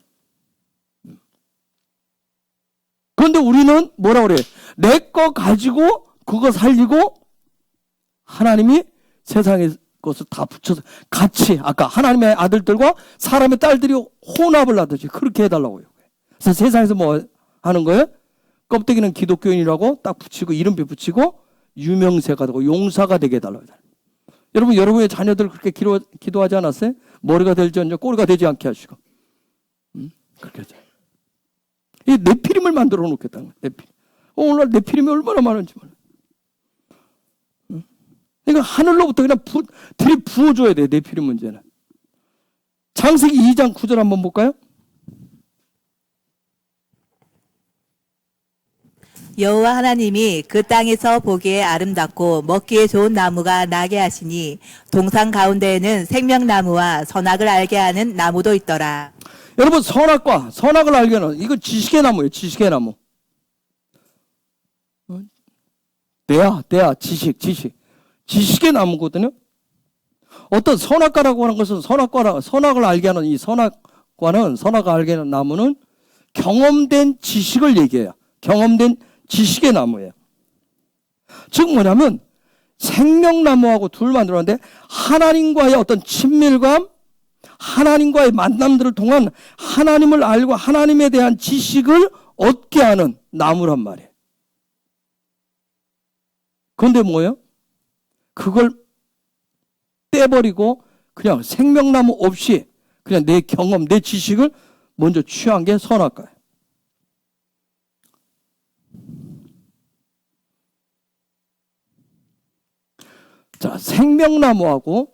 그런데 우리는 뭐라 그래요? 내 거 가지고 그거 살리고 하나님이 세상의 것을 다 붙여서 같이, 아까 하나님의 아들들과 사람의 딸들이 혼합을 하듯이 그렇게 해달라고요. 그래서 세상에서 뭐 하는 거예요? 껍데기는 기독교인이라고 딱 붙이고 이름표 붙이고 유명세가 되고 용사가 되게 해달라고. 여러분, 여러분의 자녀들 그렇게 기도하지 않았어요? 머리가 될지언정 꼬리가 되지 않게 하시고. 그렇게 하죠. 이 네피림을 만들어 놓겠다는 거예요. 네피림. 오늘날 네피림이 얼마나 많은지 몰라요. 그러니까 하늘로부터 그냥 들이부어줘야 돼요. 네피림 문제는. 창세기 2장 9절 한번 볼까요? 여호와 하나님이 그 땅에서 보기에 아름답고 먹기에 좋은 나무가 나게 하시니 동산 가운데에는 생명나무와 선악을 알게 하는 나무도 있더라. 여러분, 선악과 선악을 알게 하는, 이거 지식의 나무예요. 지식의 나무. 대야 지식. 지식의 나무거든요. 어떤 선악과라고 하는 것은 선악을 알게 하는 이 선악과는, 선악을 알게 하는 나무는 경험된 지식을 얘기해요. 경험된 지식의 나무예요. 즉 뭐냐면 생명나무하고 둘 만들었는데 하나님과의 어떤 친밀감, 하나님과의 만남들을 통한 하나님을 알고 하나님에 대한 지식을 얻게 하는 나무란 말이에요. 그런데 뭐예요? 그걸 떼버리고 그냥 생명나무 없이 그냥 내 경험, 내 지식을 먼저 취한 게 선악과예요. 자, 생명나무하고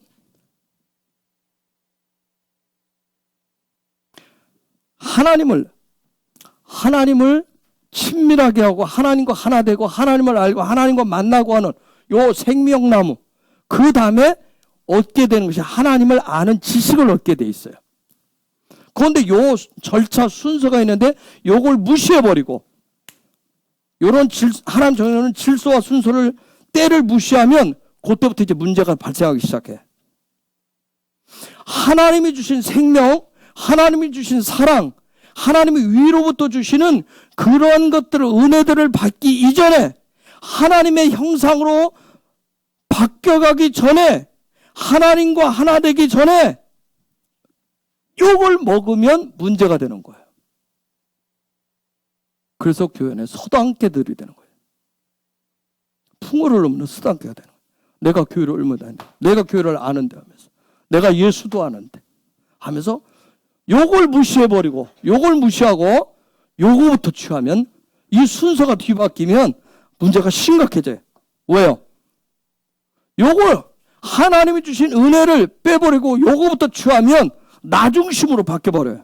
하나님을 친밀하게 하고 하나님과 하나 되고 하나님을 알고 하나님과 만나고 하는 요 생명나무, 그 다음에 얻게 되는 것이 하나님을 아는 지식을 얻게 돼 있어요. 그런데 요 절차 순서가 있는데 요걸 무시해버리고 요런 하나님 정해놓은 질서와 순서를 때를 무시하면 그때부터 이제 문제가 발생하기 시작해. 하나님이 주신 생명, 하나님이 주신 사랑, 하나님이 위로부터 주시는 그러한 것들을, 은혜들을 받기 이전에 하나님의 형상으로 바뀌어가기 전에, 하나님과 하나 되기 전에 욕을 먹으면 문제가 되는 거예요. 그래서 교회는 서당계들이 되는 거예요. 풍어를 넘는 서당계가 되는 거예요. 내가 교회를 얼마나 다니는데, 내가 교회를 아는데 하면서, 내가 예수도 아는데 하면서 요걸 무시해버리고, 요걸 무시하고 요거부터 취하면 이 순서가 뒤바뀌면 문제가 심각해져요. 왜요? 요걸 하나님이 주신 은혜를 빼버리고 요거부터 취하면 나 중심으로 바뀌어버려요.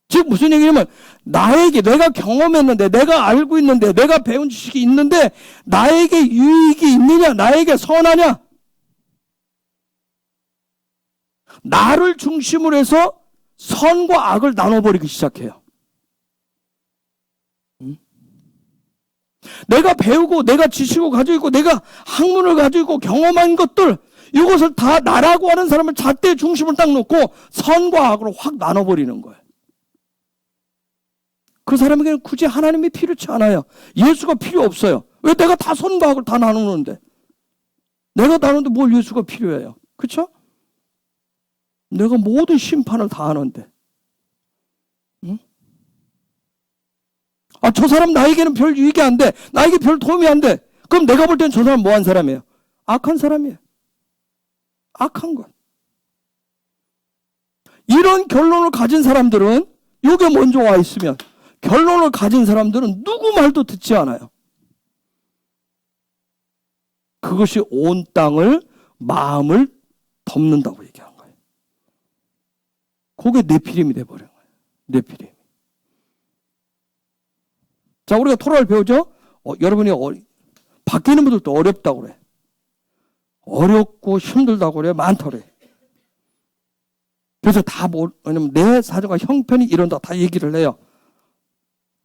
즉 무슨 얘기냐면 나에게 내가 경험했는데 내가 알고 있는데 내가 배운 지식이 있는데 나에게 유익이 있느냐 나에게 선하냐 나를 중심으로 해서 선과 악을 나눠버리기 시작해요. 내가 배우고 내가 지식을 가지고 있고 내가 학문을 가지고 있고 경험한 것들 이것을 다 나라고 하는 사람을 잣대에 중심을 딱 놓고 선과 악으로 확 나눠버리는 거예요. 그 사람에게는 굳이 하나님이 필요치 않아요. 예수가 필요 없어요. 왜 내가 다 선과 악을 다 나누는데 내가 나누는데 뭘 예수가 필요해요. 그렇죠? 내가 모든 심판을 다 하는데 응? 아, 저 사람 나에게는 별 유익이 안 돼. 나에게 별 도움이 안 돼. 그럼 내가 볼 땐 저 사람 뭐한 사람이에요? 악한 사람이에요. 악한 것. 이런 결론을 가진 사람들은 이게 먼저 와 있으면 결론을 가진 사람들은 누구 말도 듣지 않아요. 그것이 온 땅을 마음을 덮는다고 얘기한 거예요. 그게 네피림이 돼버린 거예요. 네피림. 자, 우리가 토라를 배우죠? 여러분이 밖에 있는 분들도 어렵다고 그래. 어렵고 힘들다고 그래. 많더래. 그래서 왜냐면 내 사정과 형편이 이런다 다 얘기를 해요.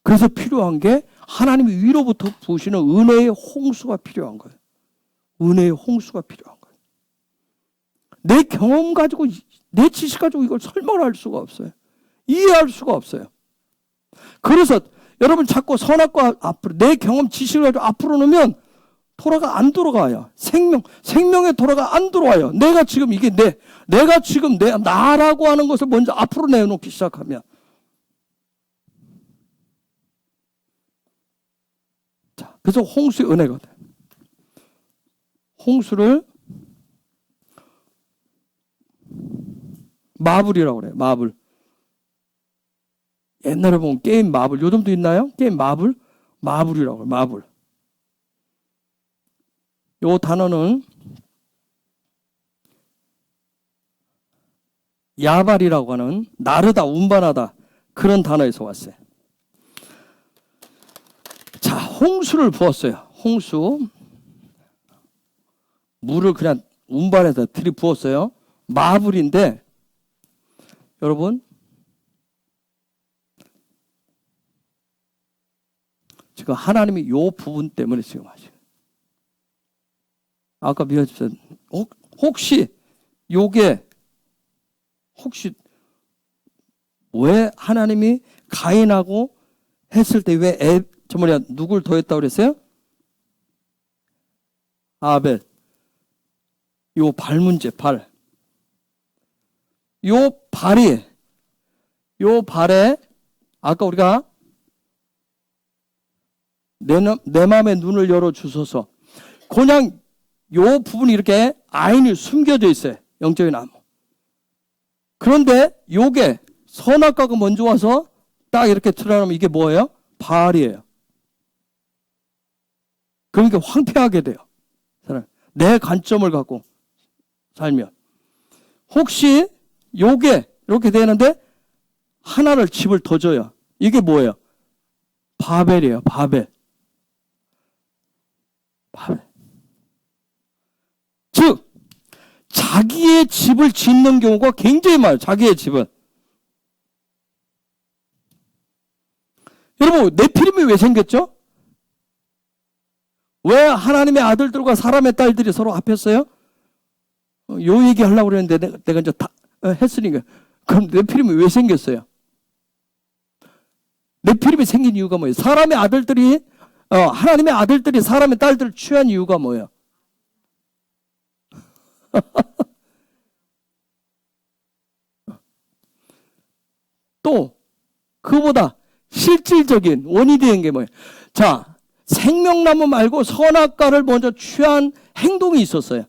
그래서 필요한 게 하나님이 위로부터 부으시는 은혜의 홍수가 필요한 거예요. 은혜의 홍수가 필요한 거예요. 내 경험 가지고 내 지식 가지고 이걸 설명할 수가 없어요. 이해할 수가 없어요. 그래서 여러분 자꾸 선악과 앞으로 내 경험 지식을 가지고 앞으로 놓으면 토라가 안 들어가요. 생명의 토라가 안 들어와요. 내가 지금 이게 내가 지금 나라고 하는 것을 먼저 앞으로 내놓기 시작하면 자, 그래서 홍수의 은혜가 돼. 홍수를 마블이라고 그래요. 마블. 옛날에 보면 게임 마블, 요즘도 있나요? 게임 마블? 마블이라고 해요. 마블. 요 단어는 야발이라고 하는 나르다, 운반하다 그런 단어에서 왔어요. 자, 홍수를 부었어요. 홍수. 물을 그냥 운반해서 들이부었어요. 마블인데 여러분 지금 하나님이 요 부분 때문에 지금 하시요. 아까 미화집사 혹시 왜 하나님이 가인하고 했을 때 왜 누굴 더했다고 그랬어요? 아벨. 요 발 문제, 발. 요 발에 아까 우리가 내 마음의 눈을 열어 주소서. 그냥 요 부분이 이렇게 아인이 숨겨져 있어요. 영적인 나무. 그런데 요게 선악과가 먼저 와서 딱 이렇게 드러나면 이게 뭐예요? 바알이에요. 그러니까 황폐하게 돼요. 내 관점을 갖고 살면. 혹시 요게 이렇게 되는데 하나를 집을 더 줘요. 이게 뭐예요? 바벨이에요. 바벨. 즉 자기의 집을 짓는 경우가 굉장히 많아요. 자기의 집은. 여러분 네피림이 왜 생겼죠? 왜 하나님의 아들들과 사람의 딸들이 서로 합했어요? 요 얘기 하려고 그랬는데 내가 이제 다 했으니까. 그럼 네피림이 왜 생겼어요? 네피림이 생긴 이유가 뭐예요? 사람의 아들들이 하나님의 아들들이 사람의 딸들을 취한 이유가 뭐예요? 또 그보다 실질적인 원인이 된 게 뭐예요? 자, 생명나무 말고 선악과를 먼저 취한 행동이 있었어요.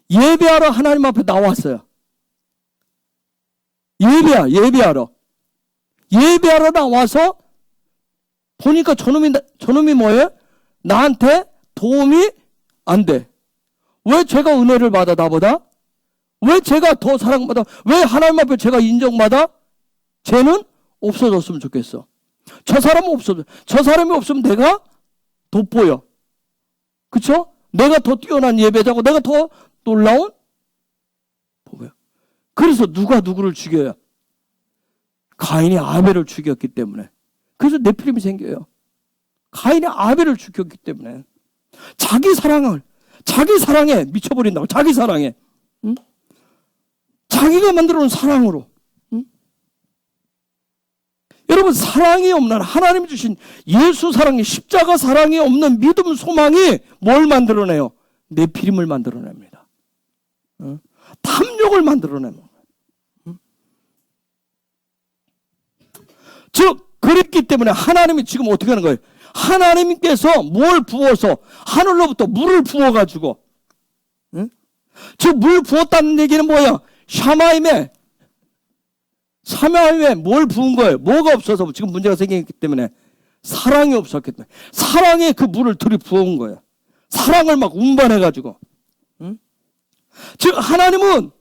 예배하러 하나님 앞에 나왔어요. 예배하러 나와서 보니까 저놈이 뭐예요? 나한테 도움이 안 돼. 왜 제가 은혜를 받아 나보다? 왜 제가 더 사랑받아? 왜 하나님 앞에 제가 인정받아? 쟤는 없어졌으면 좋겠어. 저 사람은 없어져. 저 사람이 없으면 내가 돋보여. 그쵸? 내가 더 뛰어난 예배자고 내가 더 놀라운 보고요. 그래서 누가 누구를 죽여요? 가인이 아벨을 죽였기 때문에. 그래서 네피림이 생겨요. 가인이 아벨을 죽였기 때문에. 자기 사랑에 미쳐버린다고. 자기 사랑에. 응? 자기가 만들어놓은 사랑으로. 응? 여러분, 사랑이 없는 하나님이 주신 예수 사랑이, 십자가 사랑이 없는 믿음 소망이 뭘 만들어내요? 네피림을 만들어냅니다. 응? 탐욕을 만들어냅니다. 응? 즉 그랬기 때문에 하나님이 지금 어떻게 하는 거예요? 하나님께서 뭘 부어서 하늘로부터 물을 부어가지고, 응? 즉 물 부었다는 얘기는 뭐야? 샤마임에 뭘 부은 거예요? 뭐가 없어서 지금 문제가 생겼기 때문에, 사랑이 없었기 때문에, 사랑에 그 물을 들이부은 거예요. 사랑을 막 운반해가지고. 응? 즉 하나님은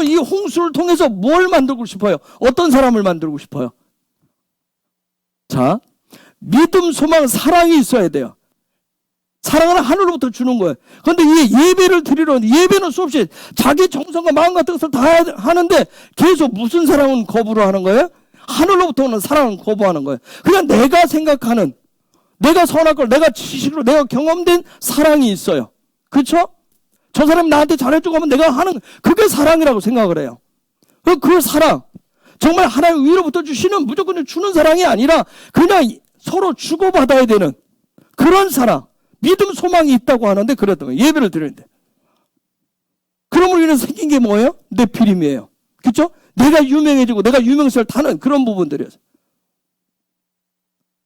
이 홍수를 통해서 뭘 만들고 싶어요? 어떤 사람을 만들고 싶어요? 자, 믿음, 소망, 사랑이 있어야 돼요. 사랑은 하늘로부터 주는 거예요. 그런데 이 예배를 드리러, 예배는 수없이 자기 정성과 마음 같은 것을 다 하는데 계속 무슨 사랑은 거부를 하는 거예요? 하늘로부터 오는 사랑은 거부하는 거예요. 그냥 내가 생각하는, 내가 선할 걸, 내가 지식으로, 내가 경험된 사랑이 있어요. 그렇죠? 저 사람이 나한테 잘해주고 하면 내가 하는, 그게 사랑이라고 생각을 해요. 그 사랑, 정말 하나님 위로부터 주시는, 무조건 주는 사랑이 아니라 그냥 서로 주고받아야 되는 그런 사랑, 믿음, 소망이 있다고 하는데, 그랬던 예배를 드리는데, 그러므로 이는 생긴 게 뭐예요? 네피림이에요. 그렇죠? 내가 유명해지고 내가 유명세를 타는 그런 부분들이었어요.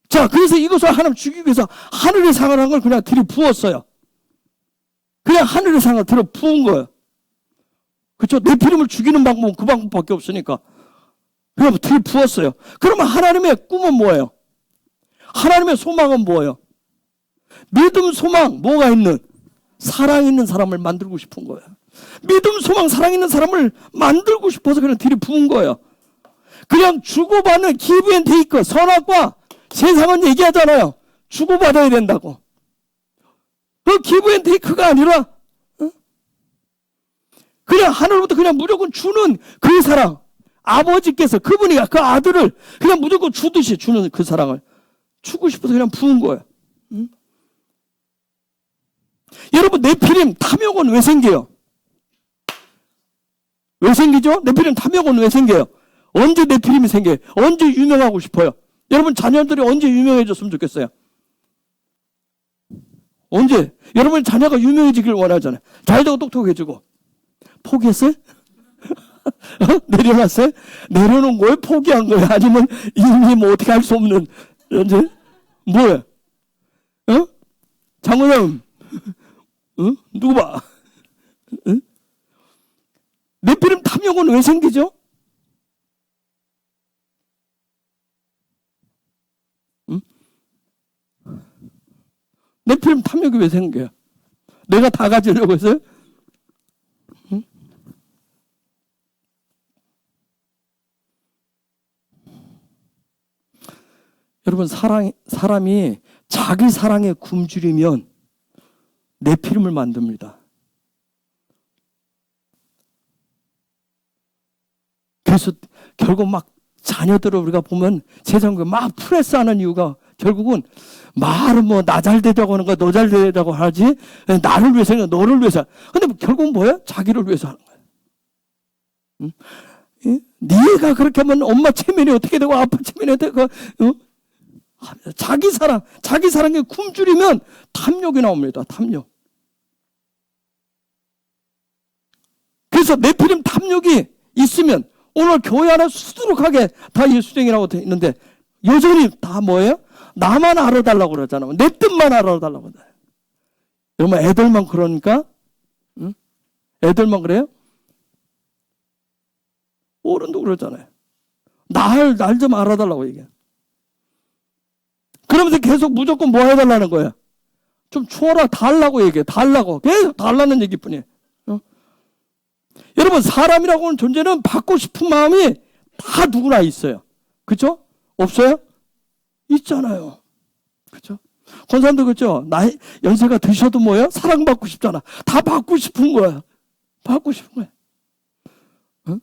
자, 그래서 이것을 하나님 죽이기 위해서 하늘의 상을 한 걸 그냥 들이부었어요. 그냥 하늘의 상을 들이부은 거예요. 그렇죠? 네피림을 죽이는 방법은 그 방법밖에 없으니까. 그럼 들이부었어요. 그러면 하나님의 꿈은 뭐예요? 하나님의 소망은 뭐예요? 믿음, 소망, 뭐가 있는? 사랑 있는 사람을 만들고 싶은 거예요. 믿음, 소망, 사랑 있는 사람을 만들고 싶어서 그냥 들이부은 거예요. 그냥 주고받는 give and take, 선악과 세상은 얘기하잖아요. 주고받아야 된다고. 그 give and take가 아니라 그냥 하늘로부터 그냥 무조건 주는 그 사랑. 아버지께서 그분이 그 아들을 그냥 무조건 주듯이 주는 그 사랑을 주고 싶어서 그냥 부은 거예요. 응? 여러분, 네피림 탐욕은 왜 생겨요? 왜 생기죠? 네피림 탐욕은 왜 생겨요? 언제 네피림이 생겨요? 언제 유명하고 싶어요? 여러분 자녀들이 언제 유명해졌으면 좋겠어요? 언제? 여러분 자녀가 유명해지길 원하잖아요. 잘 되고 똑똑해지고. 포기했어요? 내려놨어요? 내려놓은 거예요? 포기한 거예요? 아니면 이미 뭐 어떻게 할 수 없는, 언제? 뭐예요? 장모님, 누구 봐? 네피림 탐욕은 왜 생기죠? 네피림 탐욕이 왜 생겨요? 내가 다 가지려고 했어요? 여러분, 사람이 자기 사랑에 굶주리면 네피림을 만듭니다. 그래서 결국 막 자녀들을 우리가 보면 세상에 막 프레스하는 이유가 결국은 말은 뭐 나 잘 되자고 하는 거야, 너 잘 되자고 하지, 나를 위해서, 너를 위해서. 근데 결국은 뭐야? 자기를 위해서 하는 거야. 응? 예? 네가 그렇게 하면 엄마 체면이 어떻게 되고 아빠 체면이 어떻게 되고, 자기 사랑에 굶주리면 탐욕이 나옵니다. 탐욕. 그래서 네피림 탐욕이 있으면 오늘 교회 안에 수두룩하게 다 예수쟁이라고 돼 있는데 여전히 다 뭐예요? 나만 알아달라고 그러잖아요. 내 뜻만 알아달라고 그래요. 여러분, 애들만 그러니까? 응? 애들만 그래요? 어른도 그러잖아요. 날 좀 알아달라고 얘기해. 그러면서 계속 무조건 뭐 해달라는 거예요? 좀 주어라, 달라고 얘기해. 달라고. 계속 달라는 얘기뿐이에요. 여러분, 사람이라고 하는 존재는 받고 싶은 마음이 다 누구나 있어요. 그죠? 없어요? 있잖아요. 그죠? 권사님도 그죠? 나이, 연세가 드셔도 뭐예요? 사랑받고 싶잖아. 다 받고 싶은 거야. 받고 싶은 거야. 응?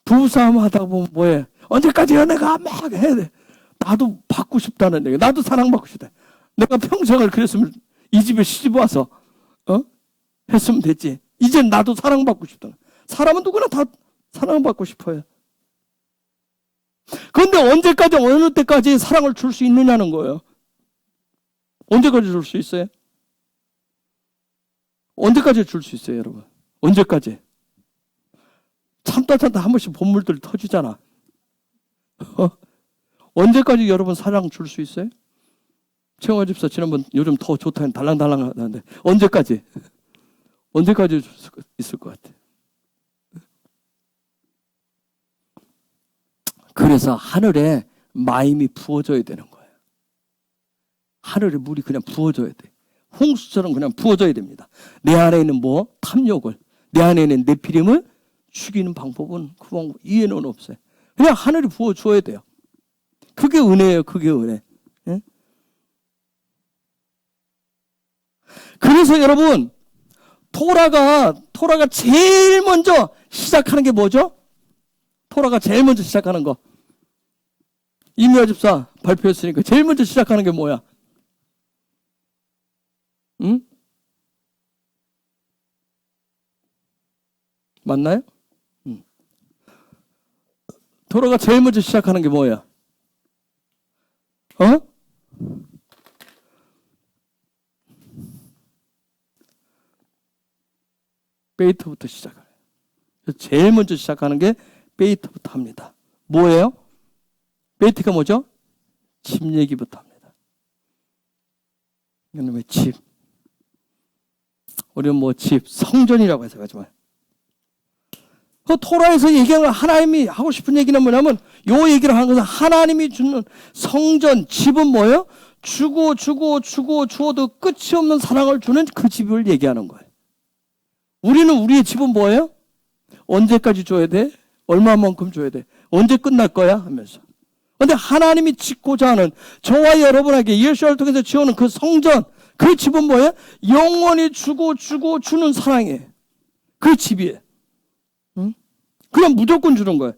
부부싸움 하다 보면 뭐해? 언제까지야 내가 막 해야 돼. 나도 받고 싶다는 얘기. 나도 사랑받고 싶다. 내가 평생을 그랬으면 이 집에 시집 와서 했으면 됐지. 이제 나도 사랑받고 싶다. 사람은 누구나 다 사랑받고 싶어요. 그런데 언제까지 어느 때까지 사랑을 줄 수 있느냐는 거예요. 언제까지 줄 수 있어요? 언제까지 줄 수 있어요, 여러분? 언제까지? 참다 한 번씩 본물들 터지잖아. 언제까지 여러분 사랑 줄 수 있어요? 최영화 집사 지난번 요즘 더 좋다 달랑달랑 하는데 언제까지? 언제까지 줄 수 있을 것 같아? 그래서 하늘에 마임이 부어져야 되는 거예요. 하늘에 물이 그냥 부어져야 돼. 홍수처럼 그냥 부어져야 됩니다. 내 안에 있는 뭐? 탐욕을, 내 안에 있는 네피림을 죽이는 방법은 그 방법 이해는 없어요. 그냥 하늘이 부어줘야 돼요. 그게 은혜예요. 그게 은혜. 예? 그래서 여러분, 토라가 제일 먼저 시작하는 게 뭐죠? 토라가 제일 먼저 시작하는 거. 이미아 집사 발표했으니까 제일 먼저 시작하는 게 뭐야? 응? 맞나요? 응. 토라가 제일 먼저 시작하는 게 뭐야? 베이트부터 시작해요. 제일 먼저 시작하는 게 베이트부터 합니다. 뭐예요? 베이트가 뭐죠? 집 얘기부터 합니다. 이놈의 집. 우리는 뭐 집, 성전이라고 해서 가지만. 그 토라에서 얘기하는 하나님이 하고 싶은 얘기는 뭐냐면 요 얘기를 하는 것은 하나님이 주는 성전, 집은 뭐예요? 주어도 끝이 없는 사랑을 주는 그 집을 얘기하는 거예요. 우리는 우리의 집은 뭐예요? 언제까지 줘야 돼? 얼마만큼 줘야 돼? 언제 끝날 거야? 하면서. 그런데 하나님이 짓고자 하는 저와 여러분에게 예수를 통해서 지어오는 그 성전, 그 집은 뭐예요? 영원히 주고 주는 사랑이에요. 그 집이에요. 응? 그냥 무조건 주는 거예요.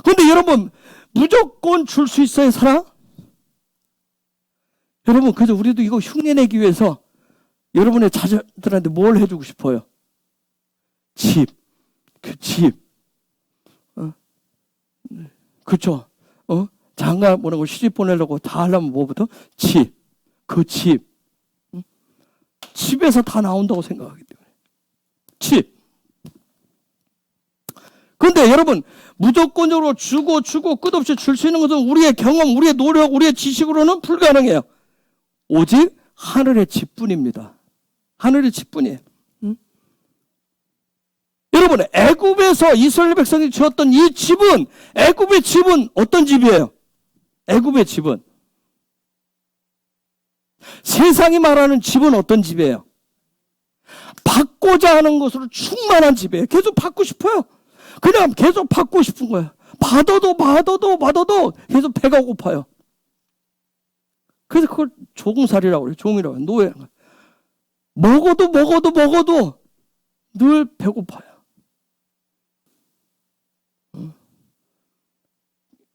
그런데 여러분, 무조건 줄 수 있어요, 사랑? 여러분, 그래서 우리도 이거 흉내내기 위해서 여러분의 자녀들한테 뭘 해주고 싶어요? 집. 그 집. 그쵸? 장가 보내고 시집 보내려고 다 하려면 뭐부터? 집. 그 집. 집에서 다 나온다고 생각하기 때문에. 집. 그런데 여러분, 무조건적으로 주고 끝없이 줄 수 있는 것은 우리의 경험, 우리의 노력, 우리의 지식으로는 불가능해요. 오직 하늘의 집뿐입니다. 하늘의 집뿐이에요. 여러분, 애굽에서 이스라엘 백성이 지었던 이 집은, 애굽의 집은 어떤 집이에요? 애굽의 집은 세상이 말하는 집은 어떤 집이에요? 받고자 하는 것으로 충만한 집이에요. 계속 받고 싶어요. 그냥 계속 받고 싶은 거예요. 받아도 계속 배가 고파요. 그래서 그걸 조공살이라고 그래요. 종이라고 해요. 노예. 먹어도 늘 배고파요.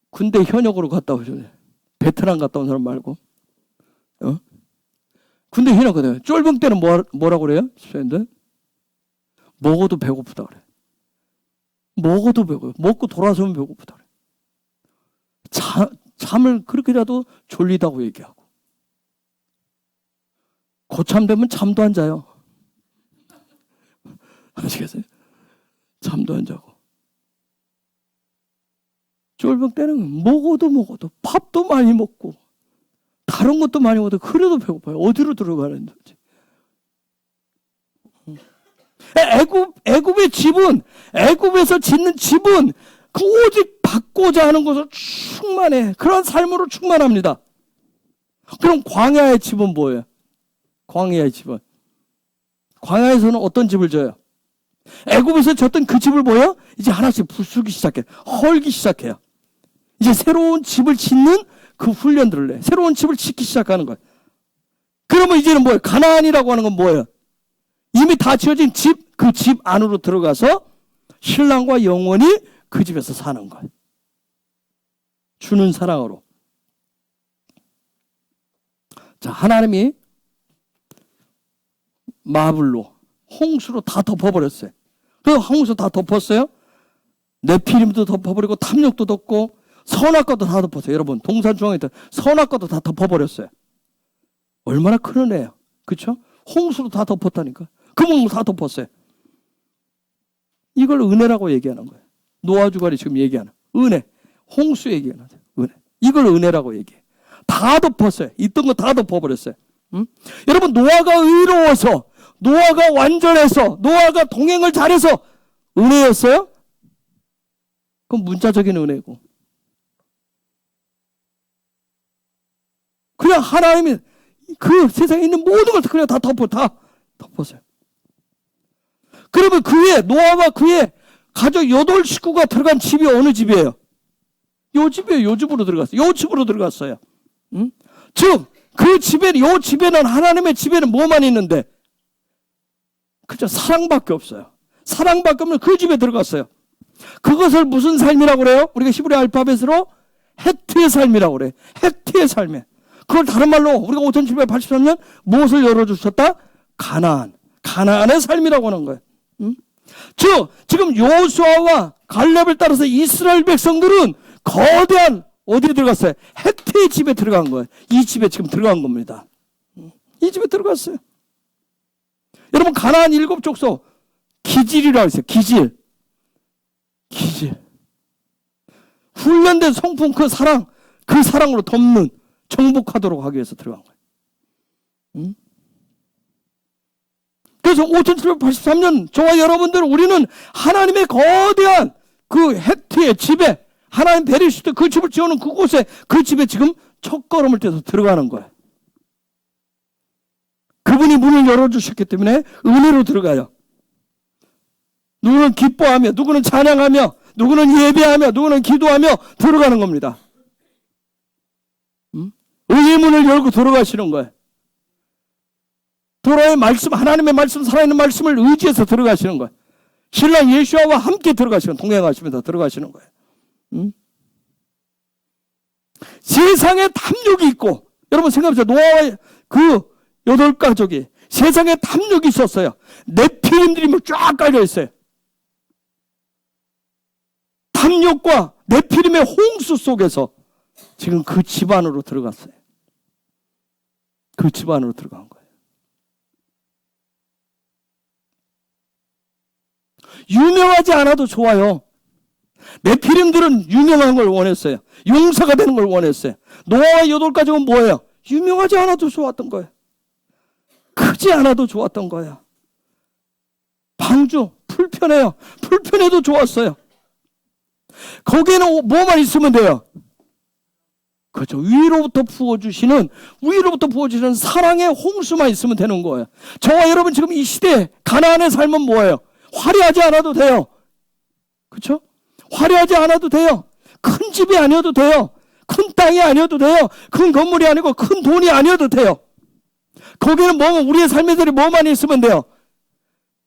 군대 현역으로 갔다 오셨네. 베테랑 갔다 온 사람 말고. 군대 현역거든요. 쫄병 때는 뭐라고 그래요? 집사님들? 먹어도 배고프다 그래. 먹어도 배고파요. 먹고 돌아서면 배고프다 그래. 잠을 그렇게 자도 졸리다고 얘기하고. 고참 되면 잠도 안 자요. 아시겠어요? 잠도 안 자고. 쫄병 때는 먹어도 밥도 많이 먹고 다른 것도 많이 먹어도 그래도 배고파요. 어디로 들어가는 거지? 애굽의 집은, 애굽에서 짓는 집은 그 오직 받고자 하는 것을 충만해. 그런 삶으로 충만합니다. 그럼 광야의 집은 뭐예요? 광야의 집은. 광야에서는 어떤 집을 져요? 애굽에서 졌던 그 집을 뭐예요? 이제 하나씩 부수기 시작해. 헐기 시작해요. 이제 새로운 집을 짓는 그 훈련들을 해. 새로운 집을 짓기 시작하는 거예요. 그러면 이제는 뭐예요? 가나안이라고 하는 건 뭐예요? 이미 다 지어진 집, 그 집 안으로 들어가서 신랑과 영원히 그 집에서 사는 거예요. 주는 사랑으로. 자, 하나님이 마블로, 홍수로 다 덮어버렸어요. 그 홍수 다 덮었어요. 네피림도 덮어버리고 탐욕도 덮고 선악과도 다 덮었어요. 여러분 동산 중앙에 있던 선악과도 다 덮어버렸어요. 얼마나 큰 은혜예요. 그렇죠? 홍수로 다 덮었다니까. 그물로 다 덮었어요. 이걸 은혜라고 얘기하는 거예요. 노아 주간이 지금 얘기하는 은혜. 홍수 얘기하는 거예요. 은혜. 이걸 은혜라고 얘기해. 다 덮었어요. 있던 거 다 덮어버렸어요. 응? 여러분 노아가 의로워서, 노아가 완전해서, 노아가 동행을 잘해서 은혜였어요? 그건 문자적인 은혜고. 그냥 하나님이 그 세상에 있는 모든 걸 그냥 다 덮었어요. 그러면 그의, 노아와 그의 가족 8식구가 들어간 집이 어느 집이에요? 요 집이에요. 요 집으로 들어갔어요. 요 집으로 들어갔어요. 응? 즉, 그 집에는, 요 집에는, 하나님의 집에는 뭐만 있는데? 그죠? 사랑밖에 없어요. 사랑밖에 없는 그 집에 들어갔어요. 그것을 무슨 삶이라고 그래요? 우리가 히브리 알파벳으로 헤트의 삶이라고 그래요. 헤트의 삶에. 그걸 다른 말로 우리가 5783년 무엇을 열어주셨다? 가나안. 가나안의 삶이라고 하는 거예요. 응? 즉, 지금 요수아와 갈렙을 따라서 이스라엘 백성들은 거대한 어디에 들어갔어요? 헤트의 집에 들어간 거예요. 이 집에 지금 들어간 겁니다. 이 집에 들어갔어요. 여러분 가나안 7족속 기질이라고 했어요. 기질. 훈련된 성품 그 사랑으로 덮는 정복하도록 하기 위해서 들어간 거예요. 응? 그래서 5783년 저와 여러분들 우리는 하나님의 거대한 그 헤트의 집에 하나님 베리시트 그 집을 지어놓은 그곳에 그 집에 지금 첫걸음을 떼서 들어가는 거예요. 그분이 문을 열어주셨기 때문에 은혜로 들어가요. 누구는 기뻐하며, 누구는 찬양하며, 누구는 예배하며, 누구는 기도하며 들어가는 겁니다. 의의 문을 열고 들어가시는 거예요. 도라의 말씀, 하나님의 말씀, 살아있는 말씀을 의지해서 들어가시는 거예요. 신랑 예수와 함께 들어가시면, 동행하시면서 들어가시는 거예요. 세상에 탐욕이 있고, 여러분 생각해보세요. 노아의 그 8가족이 세상에 탐욕이 있었어요. 네피림들이 뭐 쫙 깔려 있어요. 탐욕과 네피림의 홍수 속에서 지금 그 집 안으로 들어갔어요. 그 집 안으로 들어간 거예요. 유명하지 않아도 좋아요. 네피림들은 유명한 걸 원했어요. 용사가 되는 걸 원했어요. 노아와 8가족은 뭐예요? 유명하지 않아도 좋았던 거예요. 크지 않아도 좋았던 거예요. 방주, 불편해요. 불편해도 좋았어요. 거기에는 뭐만 있으면 돼요? 그렇죠. 위로부터 부어주시는 사랑의 홍수만 있으면 되는 거예요. 저와 여러분 지금 이 시대에 가나안의 삶은 뭐예요? 화려하지 않아도 돼요. 그렇죠? 화려하지 않아도 돼요. 큰 집이 아니어도 돼요. 큰 땅이 아니어도 돼요. 큰 건물이 아니고 큰 돈이 아니어도 돼요. 거기는 뭐 우리의 삶에들이 뭐만 있으면 돼요?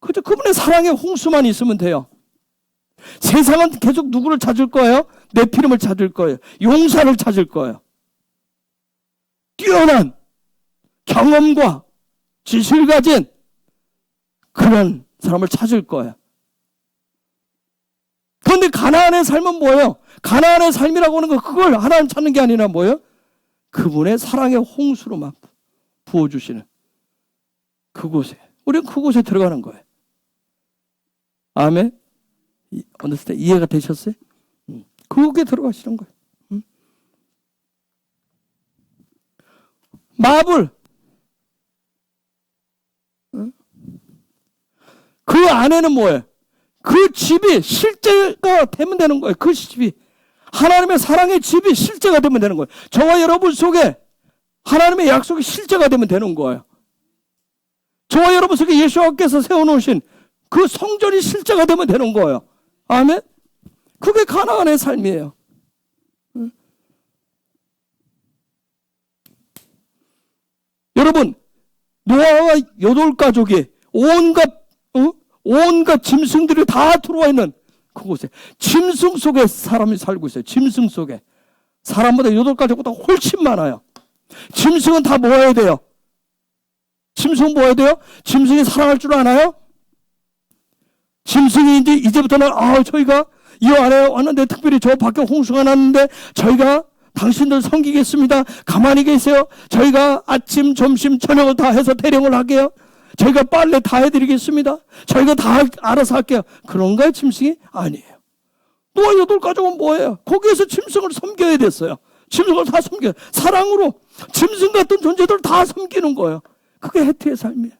그죠? 그분의 사랑의 홍수만 있으면 돼요. 세상은 계속 누구를 찾을 거예요? 네피림을 찾을 거예요. 용사를 찾을 거예요. 뛰어난 경험과 지식을 가진 그런 사람을 찾을 거예요. 그런데 가나안의 삶은 뭐예요? 가나안의 삶이라고 하는 거 그걸 하나님 찾는 게 아니라 뭐예요? 그분의 사랑의 홍수로만 부어주시는 그곳에, 우리는 그곳에 들어가는 거예요. 아멘? 언더스탠 이해가 되셨어요? 그곳에 들어가시는 거예요. 마블, 그 안에는 뭐예요? 그 집이 실제가 되면 되는 거예요. 그 집이 하나님의 사랑의 집이 실제가 되면 되는 거예요. 저와 여러분 속에 하나님의 약속이 실제가 되면 되는 거예요. 저와 여러분 속에 예수님께서 세워놓으신 그 성전이 실제가 되면 되는 거예요. 아멘? 그게 가나안의 삶이에요. 여러분, 노아와 여덟 가족이 온갖 짐승들이 다 들어와 있는 그곳에 짐승 속에 사람이 살고 있어요. 짐승 속에. 사람보다 여덟 가족보다 훨씬 많아요. 짐승은 다 뭐 해야 돼요? 짐승은 뭐 해야 돼요? 짐승이 사랑할 줄 아나요? 짐승이 이제부터는 저희가 이 안에 왔는데 특별히 저 밖에 홍수가 났는데 저희가 당신들 섬기겠습니다. 가만히 계세요. 저희가 아침, 점심, 저녁을 다 해서 대령을 할게요. 저희가 빨래 다 해드리겠습니다. 저희가 다 알아서 할게요. 그런가요, 짐승이? 아니에요. 노아 여덟 가족은 뭐예요? 거기에서 짐승을 섬겨야 됐어요. 짐승을 다 섬겨요. 사랑으로 짐승 같은 존재들을 다 섬기는 거예요. 그게 해태의 삶이에요.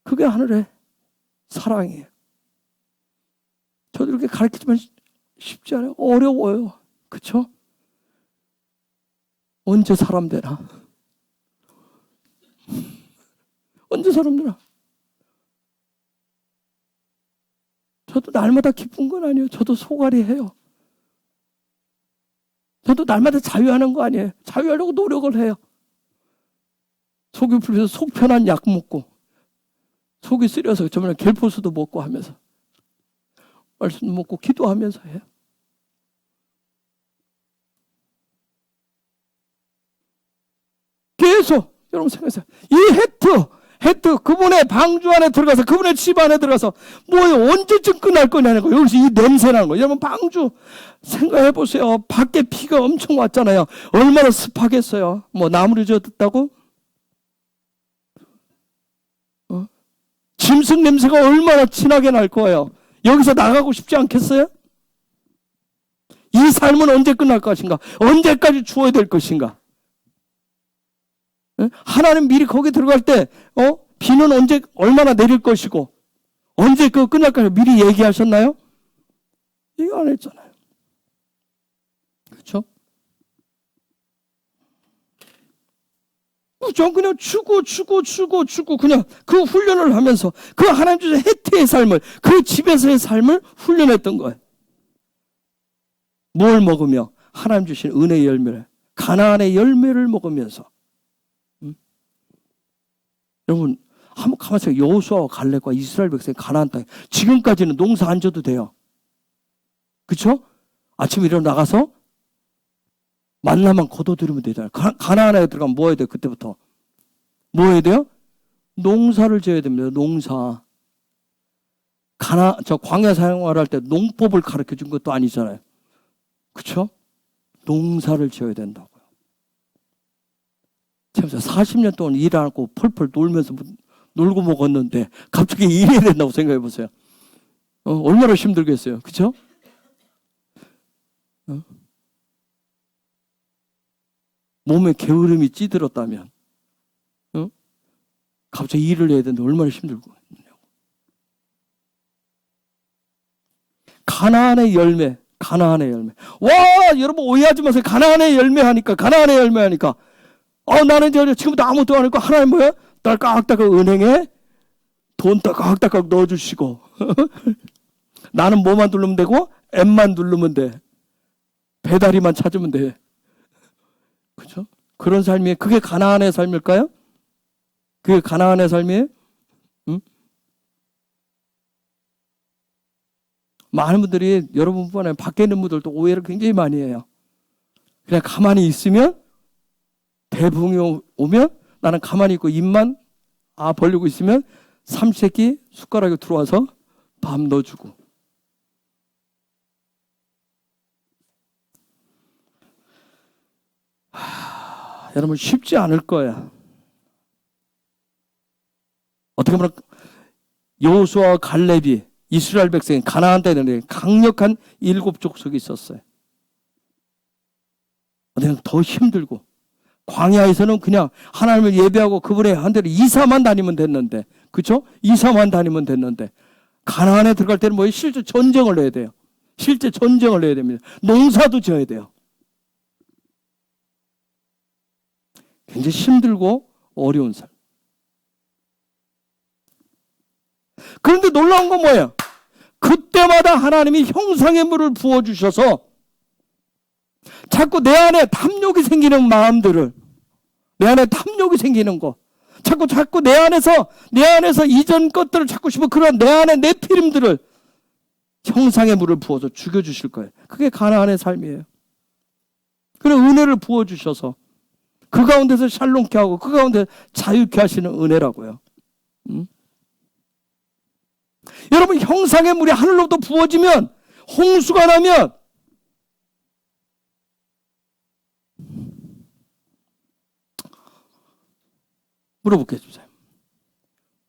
그게 하늘의 사랑이에요. 저도 이렇게 가르치지만 쉽지 않아요. 어려워요. 그쵸? 언제 사람 되나? 언제 사람 되나? 저도 날마다 기쁜 건 아니에요. 저도 소갈이 해요. 저도 날마다 자유하는 거 아니에요. 자유하려고 노력을 해요. 속이 불편해서 속 편한 약 먹고 속이 쓰려서 저번에 겔포스도 먹고 하면서 말씀도 먹고 기도하면서 해요. 계속 여러분 생각하세요. 이 헤트 그분의 방주 안에 들어가서 그분의 집 안에 들어가서 뭐예요? 언제쯤 끝날 거냐는 거예요. 여기서 이 냄새 나는 거예요. 여러분 방주 생각해 보세요. 밖에 비가 엄청 왔잖아요. 얼마나 습하겠어요. 뭐 나무를 쥐어뜯다고? 짐승 냄새가 얼마나 진하게 날 거예요. 여기서 나가고 싶지 않겠어요? 이 삶은 언제 끝날 것인가? 언제까지 주어야 될 것인가? 하나님 미리 거기 들어갈 때 비는 언제 얼마나 내릴 것이고 언제 그거 끝날까 미리 얘기하셨나요? 얘기 안 했잖아요. 그렇죠? 그냥 추고 그냥 그 훈련을 하면서 그 하나님 주신 해태의 삶을 그 집에서의 삶을 훈련했던 거예요. 뭘 먹으며? 하나님 주신 은혜의 열매를 가나안의 열매를 먹으면서 여러분 한번 가만히 생각해요. 여호수아와 갈렙과 이스라엘 백성이 가나안 땅에 지금까지는 농사 안 져도 돼요. 그렇죠? 아침에 일어나 나가서 만나만 거둬들이면 되잖아요. 가나안에 들어가면 뭐 해야 돼요? 그때부터 뭐 해야 돼요? 농사를 지어야 됩니다. 농사. 저 광야 생활할 때 농법을 가르쳐 준 것도 아니잖아요. 그렇죠? 농사를 지어야 된다고요. 참 40년 동안 일 안 하고 펄펄 놀면서 놀고 먹었는데 갑자기 일해야 된다고 생각해 보세요. 얼마나 힘들겠어요. 그렇죠? 몸에 게으름이 찌들었다면 갑자기 일을 해야 되는데 얼마나 힘들고. 가나안의 열매. 와, 여러분 오해하지 마세요. 가나안의 열매 하니까. 나는 지금부터 아무것도 안 했고 하나님 뭐야? 딸깍딸깍 은행에 돈 딸깍딸깍 넣어주시고 나는 뭐만 누르면 되고 M만 누르면 돼. 배다리만 찾으면 돼. 그렇죠? 그런 삶이에요. 그게 가나안의 삶일까요? 그게 가나안의 삶이에요? 응? 많은 분들이 여러분뿐만 아니라 밖에 있는 분들도 오해를 굉장히 많이 해요. 그냥 가만히 있으면 대붕이 오면 나는 가만히 있고 입만 벌리고 있으면 삼시세끼 숟가락에 들어와서 밥 넣어주고. 여러분 쉽지 않을 거야. 어떻게 보면 여호수아와 갈렙이 이스라엘 백성이 가나안 땅에 강력한 7족속이 있었어요. 더 힘들고 광야에서는 그냥 하나님을 예배하고 그분의 한 대로 이사만 다니면 됐는데, 그렇죠? 이사만 다니면 됐는데 가나안에 들어갈 때는 실제 전쟁을 해야 돼요. 실제 전쟁을 해야 됩니다. 농사도 지어야 돼요. 굉장히 힘들고 어려운 삶. 그런데 놀라운 건 뭐예요? 그때마다 하나님이 형상의 물을 부어주셔서 자꾸 내 안에 탐욕이 생기는 마음들을, 내 안에 탐욕이 생기는 거, 자꾸 내 안에서 이전 것들을 찾고 싶어 그런 내 안에 내 피림들을 형상의 물을 부어서 죽여주실 거예요. 그게 가나안의 삶이에요. 그런 은혜를 부어주셔서 그 가운데서 샬롬케 하고 그 가운데 자유케 하시는 은혜라고요. 여러분, 형상의 물이 하늘로부터 부어지면, 홍수가 나면 물어보겠습니다.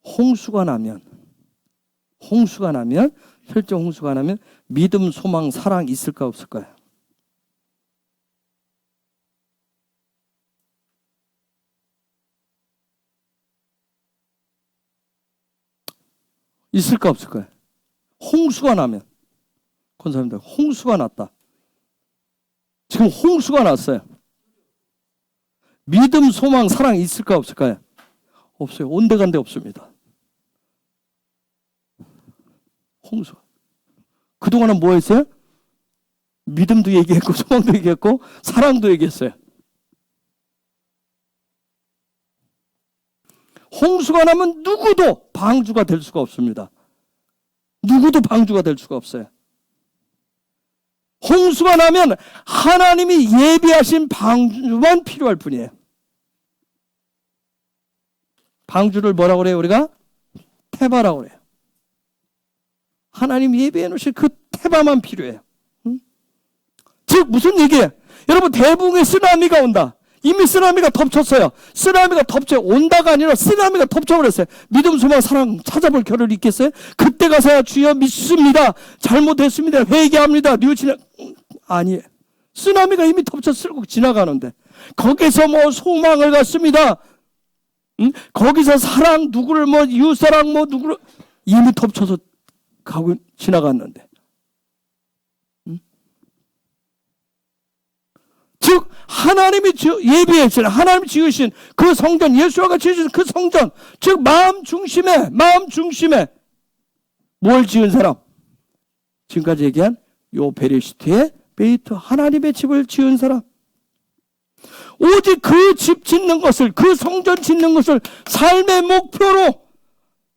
홍수가 나면 실제 홍수가 나면 믿음, 소망, 사랑 있을까 없을까요? 있을까 없을까요? 홍수가 나면, 권사님들, 홍수가 났다. 지금 홍수가 났어요. 믿음, 소망, 사랑 있을까 없을까요? 없어요. 온데간데 없습니다. 홍수. 그동안은 뭐 했어요? 믿음도 얘기했고, 소망도 얘기했고, 사랑도 얘기했어요. 홍수가 나면 누구도 방주가 될 수가 없습니다. 누구도 방주가 될 수가 없어요. 홍수가 나면 하나님이 예비하신 방주만 필요할 뿐이에요. 방주를 뭐라고 그래요, 우리가? 테바라고 그래요. 하나님 예비해 놓으신 그 테바만 필요해요. 즉 무슨 얘기예요? 여러분, 대부흥의 쓰나미가 온다. 이미 쓰나미가 덮쳤어요. 쓰나미가 온다가 아니라 쓰나미가 덮쳐버렸어요. 믿음, 소망, 사랑 찾아볼 겨를이 있겠어요? 그때 가서야 주여 믿습니다, 잘못했습니다, 회개합니다, 뉘우치는, 아니에요. 쓰나미가 이미 덮쳐쓰고 지나가는데 거기서 뭐 소망을 갖습니다, 거기서 사랑, 누구를 뭐 이웃사랑 뭐 누구를, 이미 덮쳐서 가고 지나갔는데, 즉 하나님이 예비하신, 하나님이 지으신 그 성전, 예수가 지으신 그 성전, 즉 마음 중심에 뭘 지은 사람? 지금까지 얘기한 요 베레시트의 베이트, 하나님의 집을 지은 사람. 오직 그 집 짓는 것을, 그 성전 짓는 것을 삶의 목표로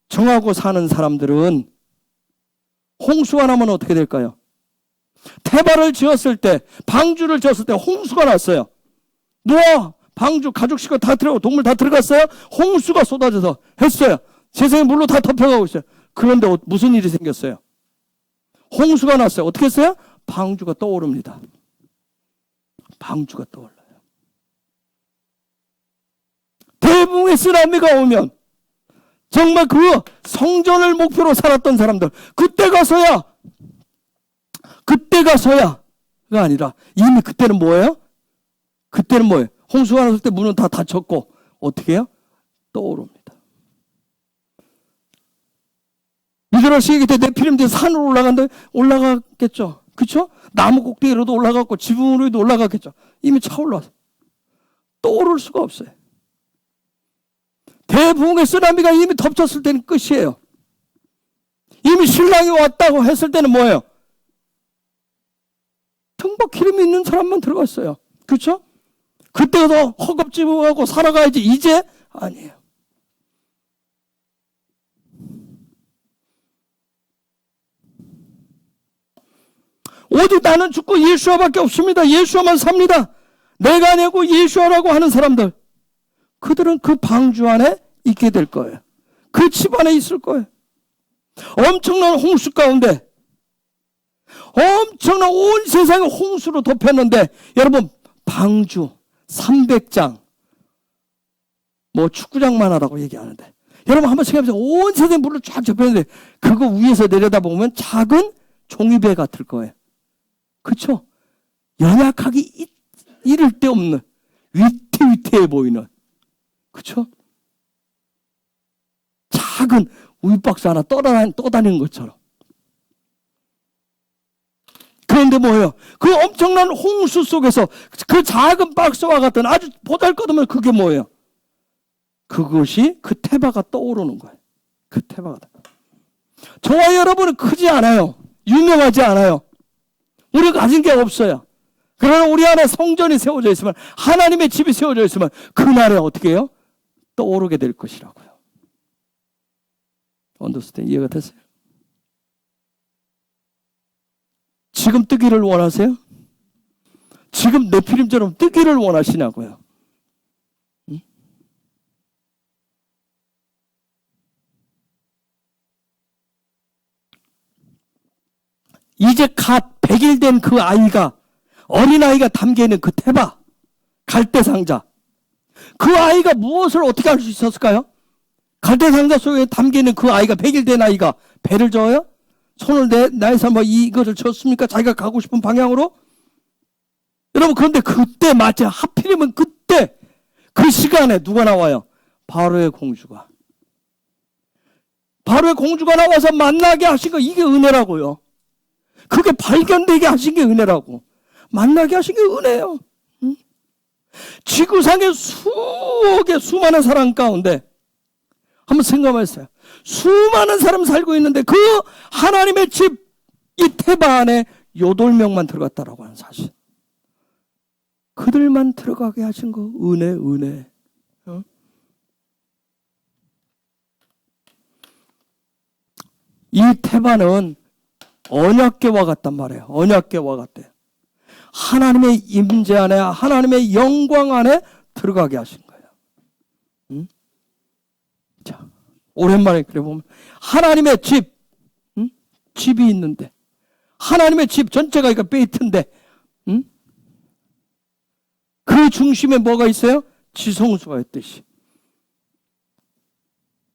정하고 사는 사람들은 홍수가 나면 어떻게 될까요? 테바를 지었을 때, 방주를 지었을 때 홍수가 났어요. 노아, 방주, 가족 식구 다 들어가고 동물 다 들어갔어요. 홍수가 쏟아져서 했어요. 세상에 물로 다 덮여가고 있어요. 그런데 무슨 일이 생겼어요? 홍수가 났어요. 어떻게 했어요? 방주가 떠오릅니다. 방주가 떠올라요. 대부흥의 쓰나미가 오면 정말 그 성전을 목표로 살았던 사람들, 그때 가서야가 아니라 이미 그때는 뭐예요? 홍수가 났을 때 문은 다 닫혔고 어떻게 해요? 떠오릅니다. 이스라엘 얘기 때 네피림들 산으로 올라갔겠죠. 그렇죠? 나무 꼭대기로도 올라갔고 지붕 위로도 올라갔겠죠. 이미 차올라서 떠오를 수가 없어요. 대부흥의 쓰나미가 이미 덮쳤을 때는 끝이에요. 이미 신랑이 왔다고 했을 때는 뭐예요? 등박 기름이 있는 사람만 들어갔어요. 그렇죠? 그때도 허겁지겁하고 살아가야지, 이제 아니에요. 오직 나는 죽고 예수와밖에 없습니다, 예수와만 삽니다, 내가 내고 예수와라고 하는 사람들, 그들은 그 방주 안에 있게 될 거예요. 그 집 안에 있을 거예요. 엄청난 홍수 가운데, 엄청난 온 세상이 홍수로 덮였는데, 여러분, 방주 300장, 뭐 축구장만 하라고 얘기하는데, 여러분 한번 생각해보세요. 온 세상에 물을 쫙 접혔는데 그거 위에서 내려다보면 작은 종이배 같을 거예요. 그렇죠? 연약하기 이를 데 없는, 위태위태해 보이는, 그렇죠? 작은 우유박스 하나 떠다니는 것처럼. 그런데 뭐예요? 그 엄청난 홍수 속에서 그 작은 박스와 같은 아주 보잘것없는 그게 뭐예요? 그것이 그 태바가 떠오르는 거예요. 그 태바가. 저와 여러분은 크지 않아요. 유명하지 않아요. 우리가 가진 게 없어요. 그러나 우리 안에 성전이 세워져 있으면, 하나님의 집이 세워져 있으면 그날에 어떻게 해요? 떠오르게 될 것이라고요. 언더스탠 이해가 됐어요? 지금 뜨기를 원하세요? 지금 네피림처럼 뜨기를 원하시냐고요. 응? 이제 갓 100일 된 그 아이가, 어린아이가 담겨있는 그 태바, 갈대상자, 그 아이가 무엇을 어떻게 할 수 있었을까요? 갈대상자 속에 담겨있는 그 아이가, 100일 된 아이가 배를 저어요? 손을 내서 뭐 이것을 쳤습니까? 자기가 가고 싶은 방향으로? 여러분, 그런데 그때 마치 하필이면 그때 그 시간에 누가 나와요? 바로의 공주가. 바로의 공주가 나와서 만나게 하신 거, 이게 은혜라고요. 그게 발견되게 하신 게 은혜라고. 만나게 하신 게 은혜예요. 응? 지구상의 수억의 수많은 사람 가운데 한번 생각해보세요. 수많은 사람 살고 있는데 그 하나님의 집, 이 태바 안에 요돌명만 들어갔다라고 하는 사실. 그들만 들어가게 하신 거 은혜. 어? 이 태바는 언약궤와 같단 말이에요. 언약궤와 같대요. 하나님의 임재 안에, 하나님의 영광 안에 들어가게 하신 거예요. 응? 자, 오랜만에 그래 보면 하나님의 집, 응? 집이 있는데, 하나님의 집 전체가 그러니까 베이트인데, 응? 그 중심에 뭐가 있어요? 지성소가 있듯이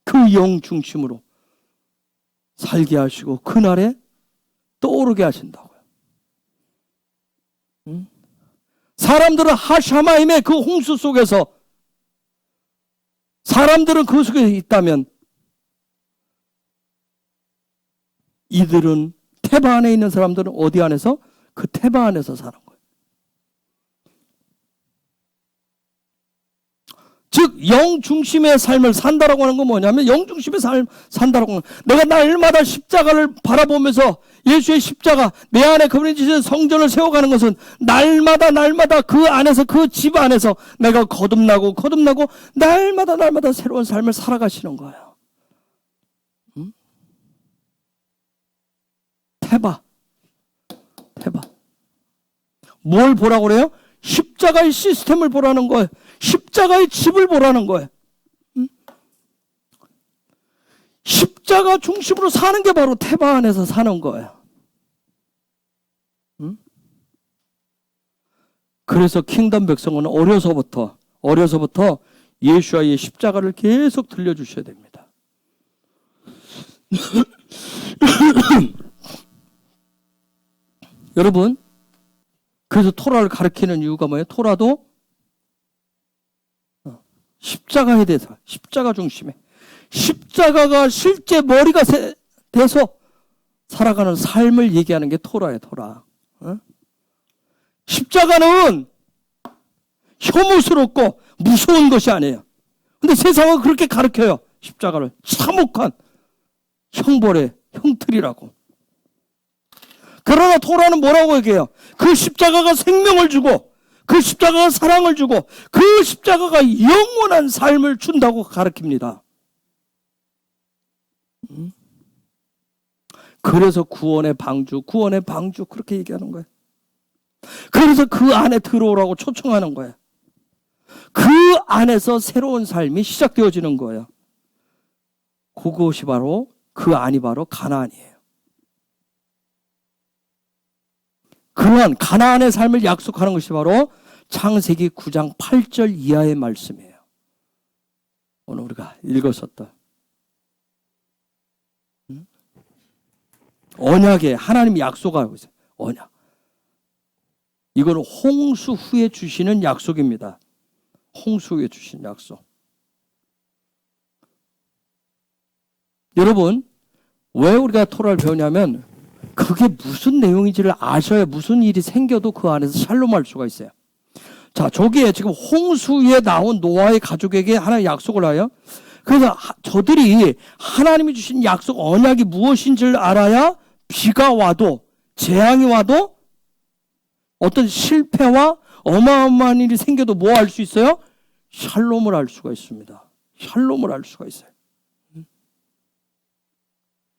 그 영 중심으로 살게 하시고 그날에 떠오르게 하신다고요. 응? 사람들은 하샤마임의 그 홍수 속에서, 사람들은 그 속에 있다면 이들은, 태바 안에 있는 사람들은 어디 안에서? 그 태바 안에서 사는 거예요. 즉 영 중심의 삶을 산다라고 하는 건 뭐냐면, 영 중심의 삶 산다라고 하는 건, 내가 날마다 십자가를 바라보면서 예수의 십자가, 내 안에 그분이 주신 성전을 세워가는 것은 날마다 그 안에서, 그 집 안에서 내가 거듭나고 날마다 새로운 삶을 살아가시는 거예요. 응? 태바. 뭘 보라고 그래요? 십자가의 시스템을 보라는 거예요. 십자가의 집을 보라는 거예요. 응? 십자가 중심으로 사는 게 바로 태바 안에서 사는 거예요. 응? 그래서 킹덤 백성은 어려서부터 예수와의 십자가를 계속 들려주셔야 됩니다. 여러분, 그래서 토라를 가르치는 이유가 뭐예요? 토라도 십자가에 대해서, 십자가 중심에, 십자가가 실제 머리가 돼서 살아가는 삶을 얘기하는 게 토라예요. 토라. 십자가는 혐오스럽고 무서운 것이 아니에요. 근데 세상은 그렇게 가르쳐요. 십자가를 참혹한 형벌의 형틀이라고. 그러나 토라는 뭐라고 얘기해요? 그 십자가가 생명을 주고, 그 십자가가 사랑을 주고, 그 십자가가 영원한 삶을 준다고 가르칩니다. 그래서 구원의 방주 그렇게 얘기하는 거예요. 그래서 그 안에 들어오라고 초청하는 거예요. 그 안에서 새로운 삶이 시작되어지는 거예요. 그것이 바로, 그 안이 바로 가나안이에요. 그러한 가나안의 삶을 약속하는 것이 바로 창세기 9장 8절 이하의 말씀이에요. 오늘 우리가 읽었었던 언약에 하나님이 약속하고 있어요. 언약. 이거는 홍수 후에 주시는 약속입니다. 홍수 후에 주신 약속. 여러분, 왜 우리가 토라를 배우냐면, 그게 무슨 내용인지를 아셔야 무슨 일이 생겨도 그 안에서 샬롬할 수가 있어요. 자, 저기에 지금 홍수에 나온 노아의 가족에게 하나의 약속을 하여, 그래서 저들이 하나님이 주신 약속 언약이 무엇인지를 알아야 비가 와도 재앙이 와도 어떤 실패와 어마어마한 일이 생겨도 뭐 할 수 있어요? 샬롬을 할 수가 있습니다. 샬롬을 할 수가 있어요.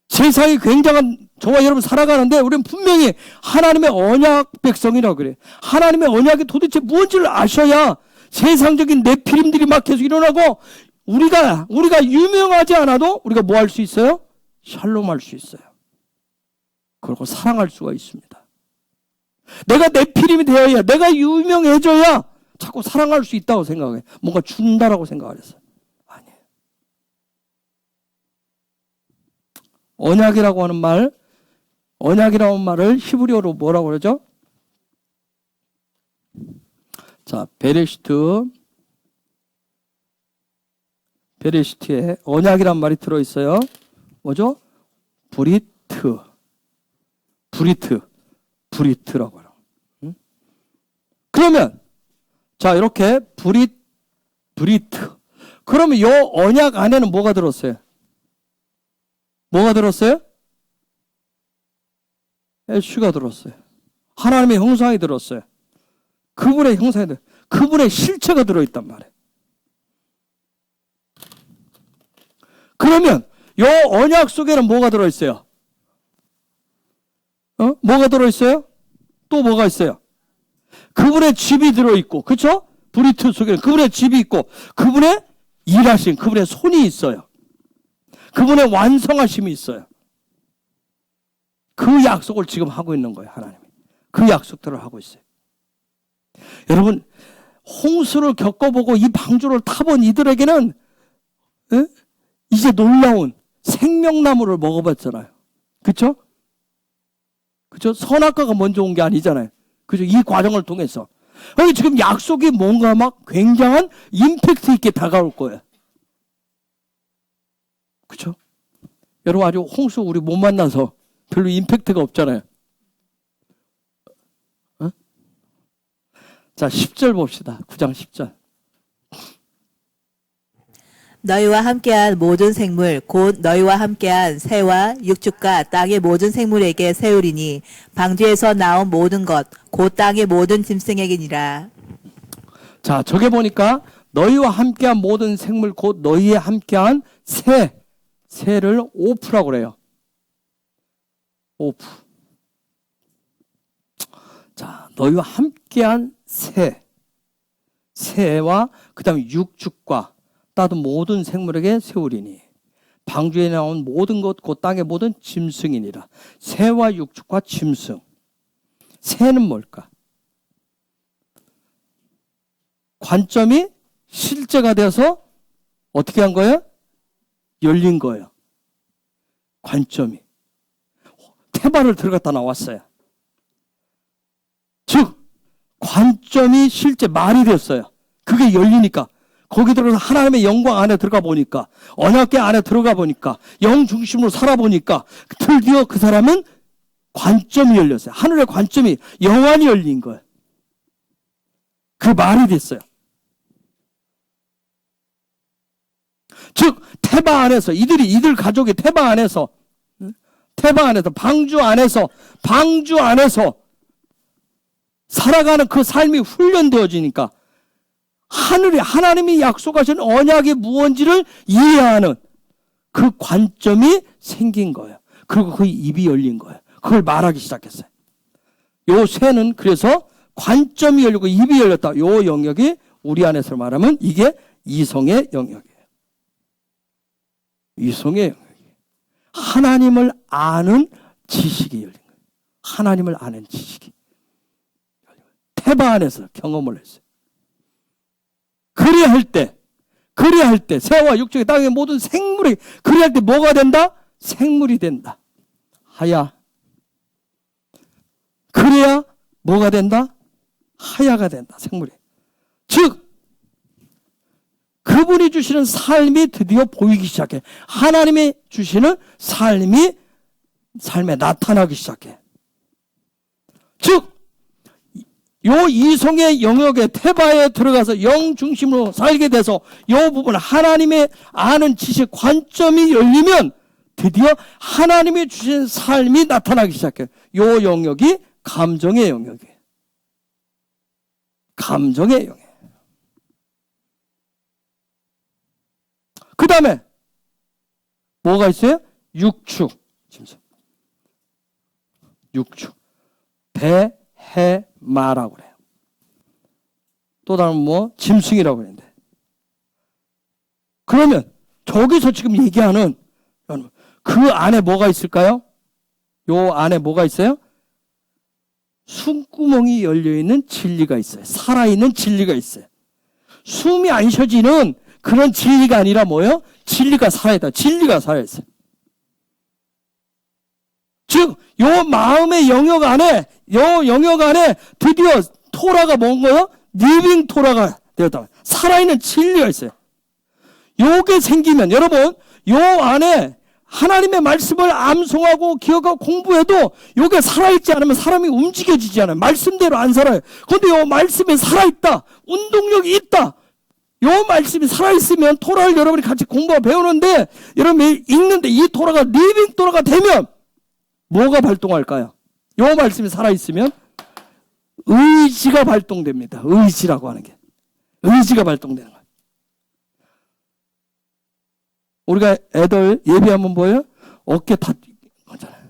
세상이 굉장한 저와 여러분 살아가는데 우리는 분명히 하나님의 언약 백성이라고 그래요. 하나님의 언약이 도대체 무엇인지를 아셔야 세상적인 네피림들이 막 계속 일어나고 우리가 유명하지 않아도 우리가 뭐 할 수 있어요? 샬롬할 수 있어요. 그리고 사랑할 수가 있습니다. 내가 네피림이 되어야, 내가 유명해져야 자꾸 사랑할 수 있다고 생각해. 뭔가 준다라고 생각을 했어요. 아니에요. 언약이라고 하는 말, 언약이라고 하는 말을 히브리어로 뭐라고 그러죠? 자, 베레시트에 언약이란 말이 들어있어요. 뭐죠? 브리트라고 하라. 그러면 자, 이렇게 브리트. 그러면 이 언약 안에는 뭐가 들었어요? 뭐가 들었어요? 예수가 들었어요. 하나님의 형상이 들었어요. 그분의 형상이 그분의 실체가 들어있단 말이에요. 그러면 이 언약 속에는 뭐가 들어있어요? 뭐가 들어있어요? 또 뭐가 있어요? 그분의 집이 들어있고, 그렇죠? 브리트 속에는 그분의 집이 있고, 그분의 일하신, 그분의 손이 있어요. 그분의 완성하심이 있어요. 그 약속을 지금 하고 있는 거예요, 하나님이. 그 약속들을 하고 있어요. 여러분, 홍수를 겪어보고 이 방주를 타본 이들에게는 이제 놀라운 생명나무를 먹어봤잖아요. 그렇죠? 그죠? 선악과가 먼저 온 게 아니잖아요. 그죠? 이 과정을 통해서. 여기 지금 약속이 뭔가 막 굉장한 임팩트 있게 다가올 거예요. 그죠? 여러분, 아주 홍수 우리 못 만나서 별로 임팩트가 없잖아요. 자, 10절 봅시다. 9장 10절. 너희와 함께한 모든 생물 곧 너희와 함께한 새와 육축과 땅의 모든 생물에게 세우리니 방주에서 나온 모든 것 곧 땅의 모든 짐승에게니라. 자, 저게 보니까 너희와 함께한 모든 생물 곧 너희에 함께한 새를 오프라고 그래요. 오프. 자, 너희와 함께한 새와 그 다음에 육축과 따든 모든 생물에게 세우리니 방주에 나온 모든 것 곧 땅의 모든 짐승이니라. 새와 육축과 짐승. 새는 뭘까? 관점이 실제가 되어서 어떻게 한 거예요? 열린 거예요. 관점이. 태반을 들어갔다 나왔어요. 즉 관점이 실제 말이 됐어요. 그게 열리니까 거기 들어가서 하나님의 영광 안에 들어가 보니까, 언약궤 안에 들어가 보니까, 영 중심으로 살아보니까 드디어 그 사람은 관점이 열렸어요. 하늘의 관점이, 영안이 열린 거예요. 그 말이 됐어요. 즉 태바 안에서 이들 가족이 태바 안에서 방주 안에서 살아가는 그 삶이 훈련되어지니까 하나님이 약속하신 언약이 무엇인지를 이해하는 그 관점이 생긴 거예요. 그리고 그 입이 열린 거예요. 그걸 말하기 시작했어요. 요 새는 그래서 관점이 열리고 입이 열렸다. 요 영역이 우리 안에서 말하면 이게 이성의 영역이에요. 이성의 영역이에요. 하나님을 아는 지식이 열린 거예요. 하나님을 아는 지식이. 태바 안에서 경험을 했어요. 그래야 할 때 새와 육축의 땅의 모든 생물이 그래야 할 때 뭐가 된다? 생물이 된다. 하야. 그래야 뭐가 된다? 하야가 된다. 생물이. 즉 그분이 주시는 삶이 드디어 보이기 시작해. 하나님이 주시는 삶이 삶에 나타나기 시작해. 즉, 요 이성의 영역에 테바에 들어가서 영 중심으로 살게 돼서 요 부분 하나님의 아는 지식 관점이 열리면 드디어 하나님이 주신 삶이 나타나기 시작해요. 요 영역이 감정의 영역이에요. 감정의 영역. 그 다음에 뭐가 있어요? 육축. 육축. 배, 해, 마라고 그래요. 또 다른 뭐 짐승이라고 그러는데. 그러면 저기서 지금 얘기하는 그 안에 뭐가 있을까요? 요 안에 뭐가 있어요? 숨구멍이 열려있는 진리가 있어요. 살아있는 진리가 있어요. 숨이 안 쉬어지는 그런 진리가 아니라 뭐예요? 진리가 살아있다. 진리가 살아있어요. 즉, 요 마음의 영역 안에, 요 영역 안에 드디어 토라가 뭔가요? 리빙 토라가 되었다. 살아있는 진리가 있어요. 요게 생기면, 여러분, 요 안에 하나님의 말씀을 암송하고 기억하고 공부해도 요게 살아있지 않으면 사람이 움직여지지 않아요. 말씀대로 안 살아요. 그런데 요 말씀이 살아있다. 운동력이 있다. 요 말씀이 살아있으면 토라를 여러분이 같이 공부하고 배우는데 여러분이 읽는데 이 토라가 리빙 토라가 되면 뭐가 발동할까요? 요 말씀이 살아있으면 의지가 발동됩니다. 의지라고 하는 게. 의지가 발동되는 거예요. 우리가 애들 예배하면 뭐예요? 어깨 다 거잖아요.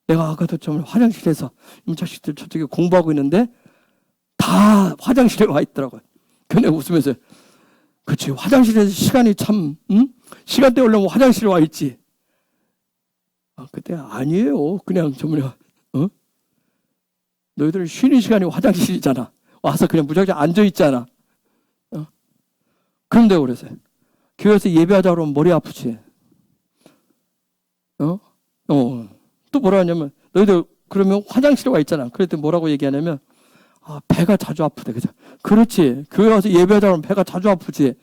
내가 아까도 좀 화장실에서 이 자식들 저쪽에 공부하고 있는데 다 화장실에 와 있더라고요. 근데 웃으면서 그치 화장실에서 시간이 참 시간대 오려면 화장실에 와 있지. 그때 아니에요. 그냥 저번에 너희들은 쉬는 시간이 화장실이잖아. 와서 그냥 무작정 앉아 있잖아. 그런데 그래서 교회에서 예배하자 그러면 머리 아프지. 또 뭐라 하냐면 너희들 그러면 화장실에 와 있잖아. 그랬더니 뭐라고 얘기하냐면 배가 자주 아프대. 그죠? 그렇지. 교회 와서 예배하자 그러면 배가 자주 아프지.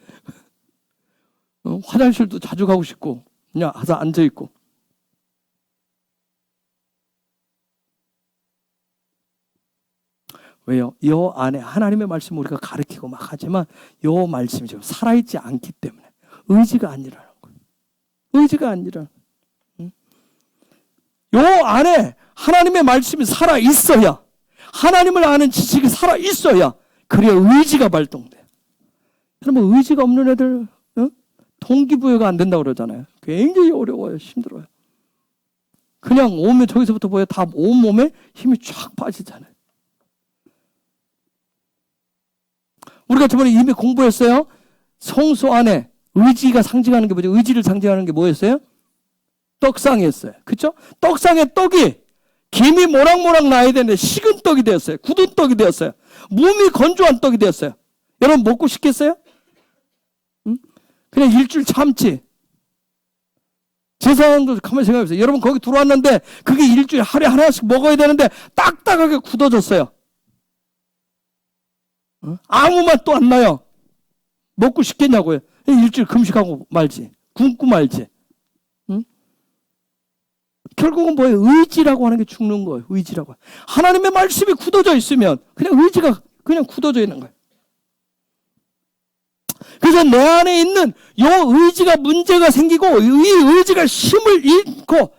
화장실도 자주 가고 싶고 그냥 와서 앉아 있고. 왜요? 이 안에 하나님의 말씀을 우리가 가르치고 막 하지만 이 말씀이 지금 살아있지 않기 때문에 의지가 안 일어나는 거예요. 의지가 안 일어나는 거예요. 이 안에 하나님의 말씀이 살아있어야 하나님을 아는 지식이 살아있어야 그래야 의지가 발동돼요. 여러분 의지가 없는 애들 동기부여가 안 된다고 그러잖아요. 굉장히 어려워요. 힘들어요. 그냥 오면 저기서부터 보여 다 온몸에 힘이 쫙 빠지잖아요. 우리가 저번에 이미 공부했어요. 성소 안에 의지가 상징하는 게 뭐죠? 의지를 상징하는 게 뭐였어요? 떡상이었어요. 그렇죠? 떡상에 떡이 김이 모락모락 나야 되는데 식은 떡이 되었어요. 굳은 떡이 되었어요. 몸이 건조한 떡이 되었어요. 여러분 먹고 싶겠어요? 그냥 일주일 참지. 제 상황도 가만히 생각해보세요. 여러분 거기 들어왔는데 그게 일주일에 하루에 하나씩 먹어야 되는데 딱딱하게 굳어졌어요. 아무 맛도 안 나요. 먹고 싶겠냐고요. 일주일 금식하고 말지. 굶고 말지. 결국은 뭐예요? 의지라고 하는 게 죽는 거예요. 의지라고. 하나님의 말씀이 굳어져 있으면 그냥 의지가 그냥 굳어져 있는 거예요. 그래서 내 안에 있는 이 의지가 문제가 생기고 이 의지가 힘을 잃고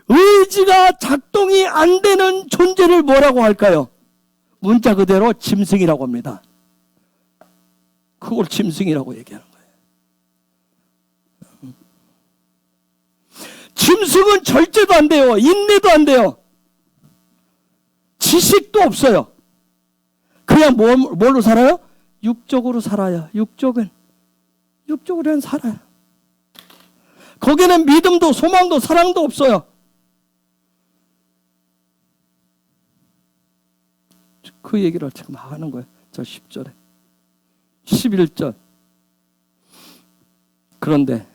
의지가 작동이 안 되는 존재를 뭐라고 할까요? 문자 그대로 짐승이라고 합니다. 그걸 짐승이라고 얘기하는 거예요. 짐승은 절제도 안 돼요. 인내도 안 돼요. 지식도 없어요. 그냥 뭘로 살아요? 육적으로 살아요. 육적은. 육적으로는 살아요. 거기는 믿음도 소망도 사랑도 없어요. 그 얘기를 지금 하는 거예요. 저 10절에. 11절. 그런데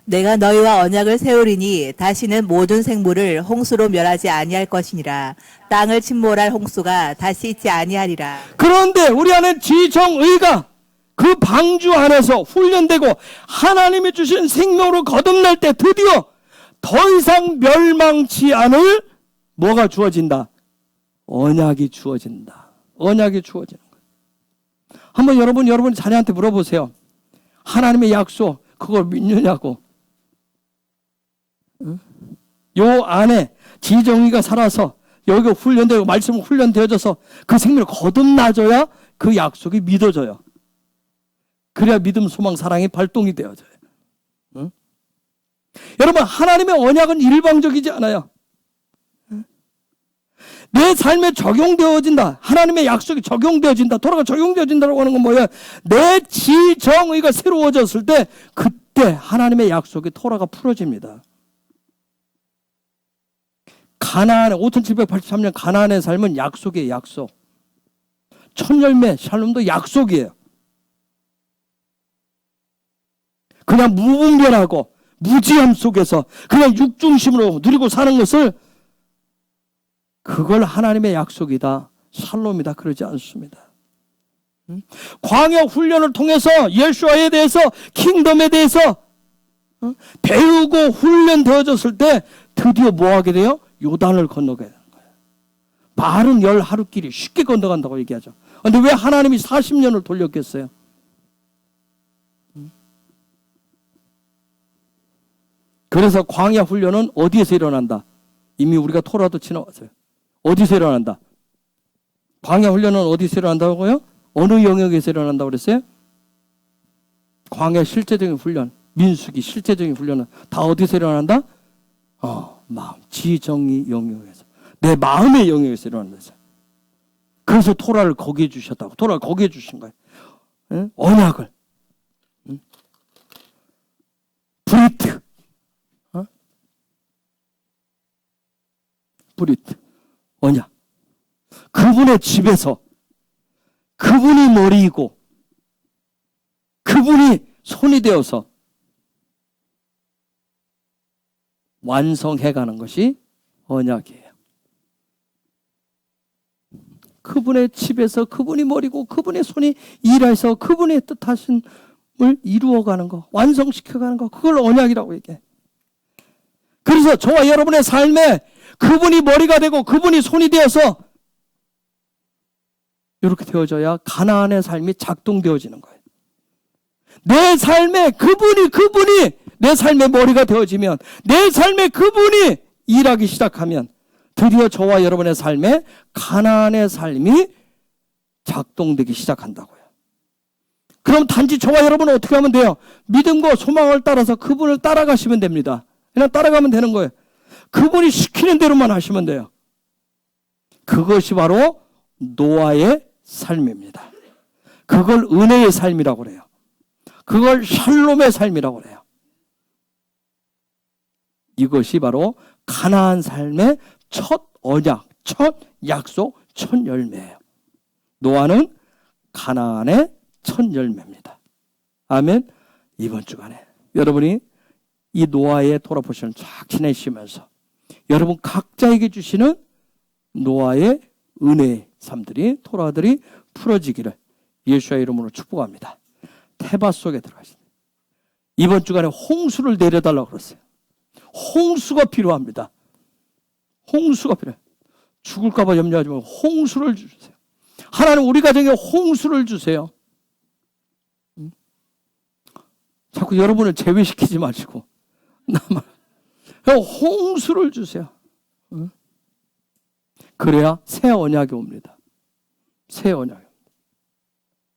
내가 너희와 언약을 세우리니 다시는 모든 생물을 홍수로 멸하지 아니할 것이니라. 땅을 침몰할 홍수가 다시 있지 아니하리라. 그런데 우리 안에 지정의가 그 방주 안에서 훈련되고 하나님이 주신 생명으로 거듭날 때 드디어 더 이상 멸망치 않을 뭐가 주어진다? 언약이 주어진다. 언약이 주어지는 거예요. 한번 여러분 자녀한테 물어보세요. 하나님의 약속 그걸 믿느냐고. 요 안에 지정이가 살아서 여기가 훈련되고 말씀 훈련되어져서 그 생명을 거듭나줘야 그 약속이 믿어져요. 그래야 믿음, 소망, 사랑이 발동이 되어져요. 응? 여러분, 하나님의 언약은 일방적이지 않아요. 내 삶에 적용되어진다. 하나님의 약속이 적용되어진다. 토라가 적용되어진다고 하는 건 뭐예요? 내 지정의가 새로워졌을 때 그때 하나님의 약속이 토라가 풀어집니다. 가나안의 5783년 가나안의 삶은 약속이에요. 약속. 첫 열매 샬롬도 약속이에요. 그냥 무분별하고 무지함 속에서 그냥 육중심으로 누리고 사는 것을 그걸 하나님의 약속이다. 샬롬이다. 그러지 않습니다. 광야 훈련을 통해서 예수와에 대해서 킹덤에 대해서 배우고 훈련되어졌을 때 드디어 뭐 하게 돼요? 요단을 건너게 되는 거예요. 말은 10하루길이 쉽게 건너간다고 얘기하죠. 그런데 왜 하나님이 40년을 돌렸겠어요? 그래서 광야 훈련은 어디에서 일어난다? 이미 우리가 토라도 지나왔어요. 어디서 일어난다? 광야 훈련은 어디서 일어난다고요? 어느 영역에서 일어난다고 그랬어요? 광야 실제적인 훈련, 민수기 실제적인 훈련은 다 어디서 일어난다? 마음, 지정의 영역에서. 내 마음의 영역에서 일어난다. 그래서 토라를 거기에 주셨다고. 토라를 거기에 주신 거예요. 응? 언약을. 응? 브리트. 브리트. 언약. 그분의 집에서 그분이 머리이고 그분이 손이 되어서 완성해가는 것이 언약이에요. 그분의 집에서 그분이 머리고 그분의 손이 일해서 그분의 뜻하심을 이루어가는 거, 완성시켜가는 거, 그걸 언약이라고 얘기해. 그래서 저와 여러분의 삶에 그분이 머리가 되고 그분이 손이 되어서 이렇게 되어져야 가나안의 삶이 작동되어지는 거예요. 내 삶에 그분이 내 삶의 머리가 되어지면, 내 삶에 그분이 일하기 시작하면 드디어 저와 여러분의 삶에 가나안의 삶이 작동되기 시작한다고요. 그럼 단지 저와 여러분은 어떻게 하면 돼요? 믿음과 소망을 따라서 그분을 따라가시면 됩니다. 그냥 따라가면 되는 거예요. 그분이 시키는 대로만 하시면 돼요. 그것이 바로 노아의 삶입니다. 그걸 은혜의 삶이라고 그래요. 그걸 샬롬의 삶이라고 그래요. 이것이 바로 가나안 삶의 첫 언약, 첫 약속, 첫 열매예요. 노아는 가나안의 첫 열매입니다. 아멘. 이번 주간에 여러분이 이 노아의 돌아보시는 쫙 지내시면서 여러분 각자에게 주시는 노아의 은혜의 삶들이, 토라들이 풀어지기를 예수의 이름으로 축복합니다. 태바 속에 들어가십니다. 이번 주간에 홍수를 내려달라고 그랬어요. 홍수가 필요합니다. 홍수가 필요해요. 죽을까봐 염려하지 말고 홍수를 주세요. 하나님 우리 가정에 홍수를 주세요. 자꾸 여러분을 제외시키지 마시고 나만 홍수를 주세요. 그래야 새 언약이 옵니다. 새 언약이 옵니다.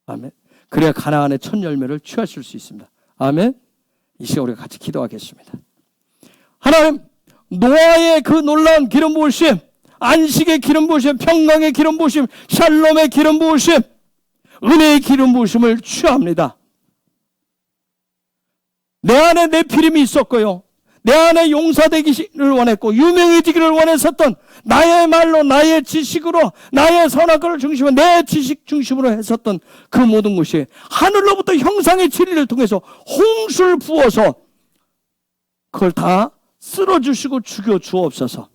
아멘. 그래야 가나안의 첫 열매를 취하실 수 있습니다. 아멘. 이 시간 우리가 같이 기도하겠습니다. 하나님, 노아의 그 놀라운 기름 부으심, 안식의 기름 부으심, 평강의 기름 부으심, 샬롬의 기름 부으심, 은혜의 기름 부으심을 취합니다. 내 안에 네피림이 있었고요. 내 안에 용사되기를 원했고 유명해지기를 원했었던 나의 말로, 나의 지식으로, 나의 선악과를 중심으로, 내 지식 중심으로 했었던 그 모든 것이 하늘로부터 형상의 진리를 통해서 홍수를 부어서 그걸 다 쓸어주시고 죽여 주옵소서.